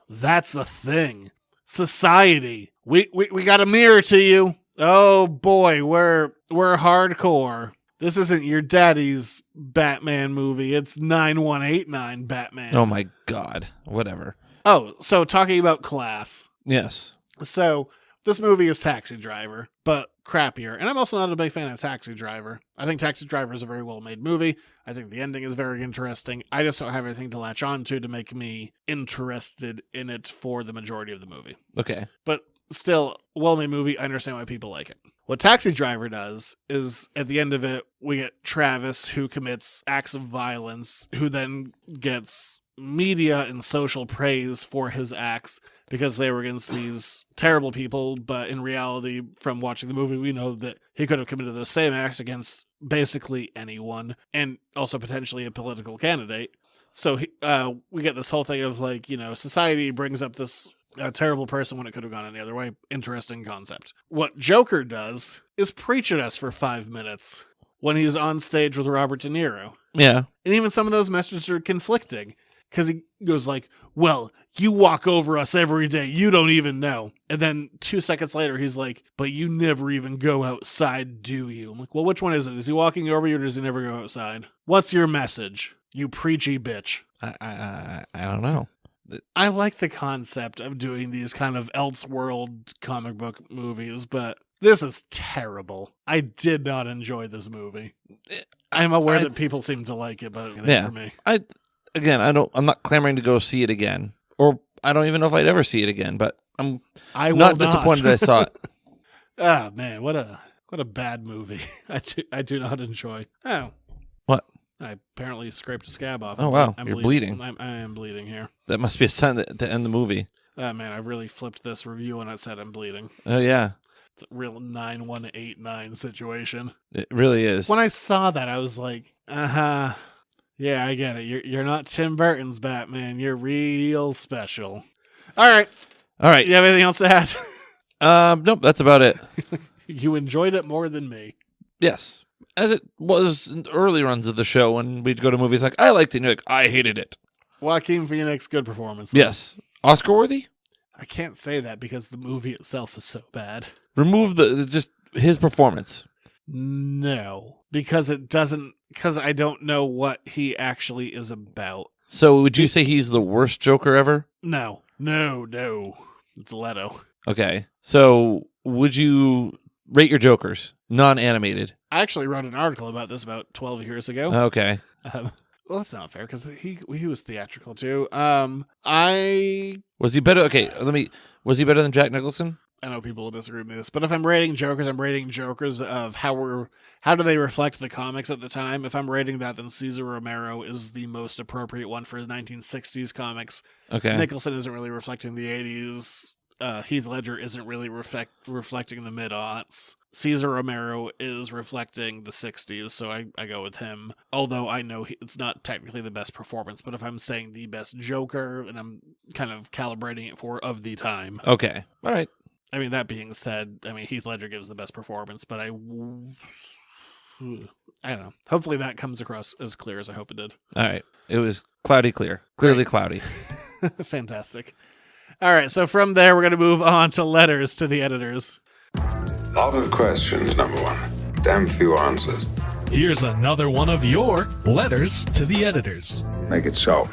That's a thing. Society. We got a mirror to you. Oh boy, we're hardcore. This isn't your daddy's Batman movie. It's 9189 Batman. Oh my God. Whatever. Oh, so talking about class. Yes. So this movie is Taxi Driver, but crappier. And I'm also not a big fan of Taxi Driver. I think Taxi Driver is a very well-made movie. I think the ending is very interesting. I just don't have anything to latch on to make me interested in it for the majority of the movie. Okay. But still, well-made movie. I understand why people like it. What Taxi Driver does is, at the end of it, we get Travis, who commits acts of violence, who then gets media and social praise for his acts because they were against these terrible people. But in reality, from watching the movie, we know that he could have committed those same acts against basically anyone, and also potentially a political candidate. So we get this whole thing of society brings up this a terrible person when it could have gone any other way. Interesting concept. What Joker does is preach at us for 5 minutes. when he's on stage with Robert De Niro. Yeah. And even some of those messages are conflicting because he goes like, well, you walk over us every day. You don't even know. And then 2 seconds later, he's like, but you never even go outside, do you? I'm like, well, which one is it? Is he walking over you or does he never go outside? What's your message, you preachy bitch? I don't know. I like the concept of doing these kind of Elseworld comic book movies, but this is terrible. I did not enjoy this movie. I'm aware that people seem to like it, but it ain't for me. I'm not clamoring to go see it again, or I don't even know if I'd ever see it again. But I'm I will not disappointed I saw it. Ah, man, what a bad movie. I do not enjoy. Oh, what? I apparently scraped a scab off. Oh wow, I'm you're bleeding. I am bleeding here. That must be a sign to end the movie. Oh man, I really flipped this review when I said I'm bleeding. Oh yeah. It's a real 9189 situation. It really is. When I saw that, I was like, yeah, I get it. You're not Tim Burton's Batman. You're real special. All right. You have anything else to add? Nope, that's about it. You enjoyed it more than me. Yes. As it was in the early runs of the show when we'd go to movies like, I liked it, and you're like, I hated it. Joaquin Phoenix, good performance. Though. Yes. Oscar worthy? I can't say that because the movie itself is so bad. Remove just his performance. No, because I don't know what he actually is about. So would you say he's the worst Joker ever? No. It's Leto. Okay. So would you rate your Jokers non-animated? I actually wrote an article about this about 12 years ago. Okay. Well, that's not fair because he was theatrical too. Was he better? Okay, was he better than Jack Nicholson? I know people will disagree with this, but if I'm rating Jokers, I'm rating Jokers of how do they reflect the comics at the time. If I'm rating that, then Cesar Romero is the most appropriate one for 1960s comics. Okay. Nicholson isn't really reflecting the 80s. Heath Ledger isn't really reflecting the mid-aughts. Cesar Romero is reflecting the 60s, so I go with him. Although I know it's not technically the best performance, but if I'm saying the best Joker, and I'm kind of calibrating it for of the time. Okay. All right. I mean, that being said, Heath Ledger gives the best performance, but I don't know. Hopefully that comes across as clear as I hope it did. All right. It was cloudy clear. Clearly cloudy. Fantastic. All right, so from there, we're going to move on to letters to the editors. Lot of questions, number one. Damn few answers. Here's another one of your letters to the editors. Make it so.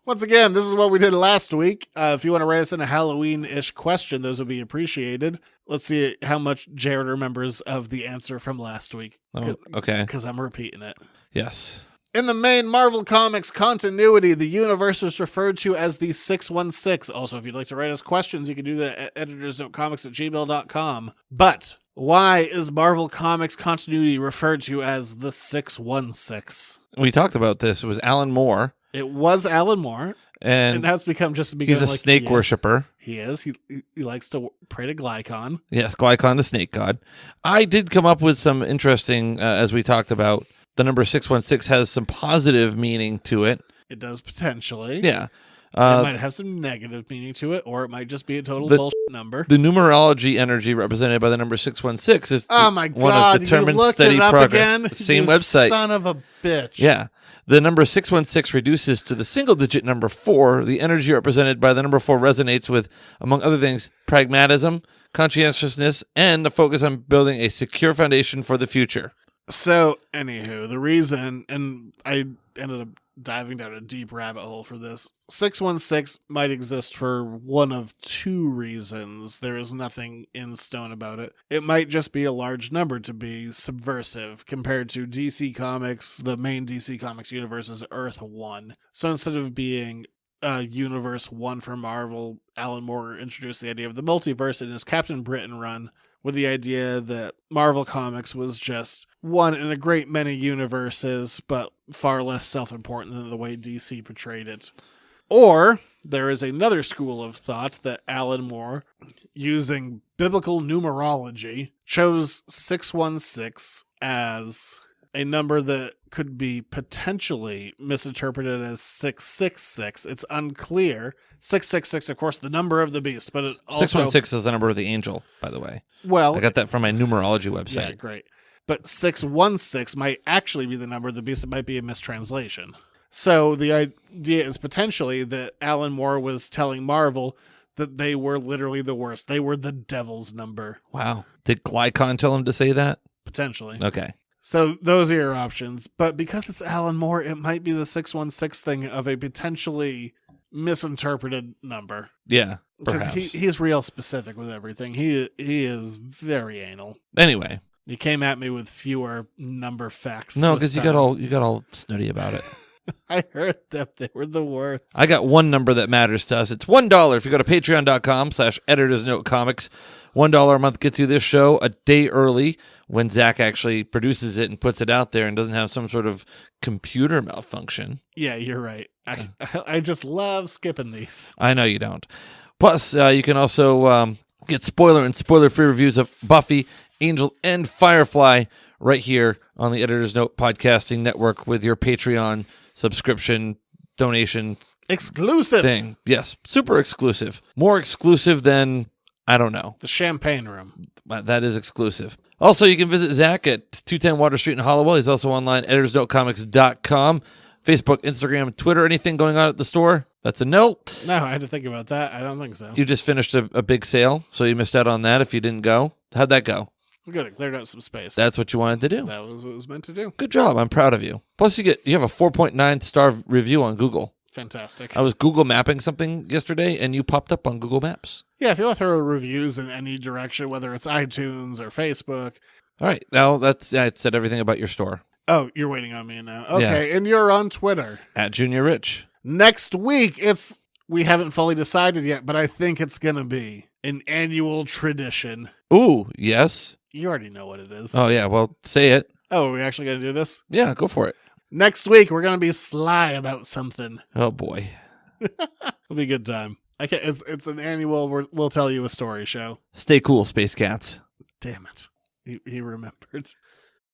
Once again, this is what we did last week. If you want to write us in a Halloween-ish question, those would be appreciated. Let's see how much Jared remembers of the answer from last week. Oh, okay. Because I'm repeating it. Yes. In the main Marvel Comics continuity, the universe is referred to as the 616. Also, if you'd like to write us questions, you can do that at editorsnotecomics@gmail.com. But why is Marvel Comics continuity referred to as the 616? We talked about this. It was Alan Moore. It was Alan Moore. And now it's become he's a snake worshiper. He is. He likes to pray to Glycon. Yes, Glycon, the snake god. I did come up with some interesting, as we talked about, the number 616 has some positive meaning to it. It does potentially. Yeah. It might have some negative meaning to it, or it might just be a total bullshit number. The numerology energy represented by the number 616 is one of determined steady progress. Again? Same website. Son of a bitch. Yeah. The number 616 reduces to the single-digit number 4. The energy represented by the number 4 resonates with, among other things, pragmatism, conscientiousness, and a focus on building a secure foundation for the future. So, anywho, the reason, and I ended up diving down a deep rabbit hole for this, 616 might exist for one of two reasons. There is nothing in stone about it. It might just be a large number to be subversive compared to DC Comics. The main DC Comics universe is Earth 1. So instead of being Universe 1 for Marvel, Alan Moore introduced the idea of the multiverse in his Captain Britain run, with the idea that Marvel Comics was just one in a great many universes, but far less self-important than the way DC portrayed it. Or there is another school of thought that Alan Moore, using biblical numerology, chose 616 as a number that could be potentially misinterpreted as 666. It's unclear. 666, of course, the number of the beast, but it also... 616 is the number of the angel, by the way. Well... I got that from my numerology website. Yeah, great. But 616 might actually be the number of the beast. It might be a mistranslation. So the idea is potentially that Alan Moore was telling Marvel that they were literally the worst. They were the devil's number. Wow. Did Glycon tell him to say that? Potentially. Okay. So those are your options. But because it's Alan Moore, it might be the 616 thing of a potentially misinterpreted number. Yeah, because he's real specific with everything. He is very anal. Anyway, you came at me with fewer number facts. No, because you got all snooty about it. I heard them. They were the worst. I got one number that matters to us. It's $1. If you go to patreon.com/editorsnotecomics, $1 a month gets you this show a day early when Zach actually produces it and puts it out there and doesn't have some sort of computer malfunction. Yeah, you're right. I just love skipping these. I know you don't. Plus, you can also get spoiler and spoiler-free reviews of Buffy, Angel, and Firefly right here on the Editor's Note Podcasting Network with your Patreon subscription donation exclusive thing. Yes, super exclusive. More exclusive than, I don't know, the champagne room. That is exclusive. Also, you can visit Zach at 210 Water Street in Hollowell. He's also online, editorsnotecomics.com. Facebook, Instagram, Twitter. Anything going on at the store? That's a no. No, I had to think about that. I don't think so. You just finished a big sale, so you missed out on that if you didn't go. How'd that go? It was good. It cleared out some space. That's what you wanted to do. That was what it was meant to do. Good job. I'm proud of you. Plus, you have a 4.9 star review on Google. Fantastic. I was Google mapping something yesterday, and you popped up on Google Maps. Yeah, if you want to throw reviews in any direction, whether it's iTunes or Facebook. All right. Now, it said everything about your store. Oh, you're waiting on me now. Okay, yeah. And you're on Twitter. At Junior Rich. Next week, we haven't fully decided yet, but I think it's going to be an annual tradition. Ooh, yes. You already know what it is. Oh, yeah. Well, say it. Oh, are we actually going to do this? Yeah, go for it. Next week, we're going to be sly about something. Oh, boy. It'll be a good time. It's an annual we'll tell you a story show. Stay cool, Space Cats. Damn it. He remembered.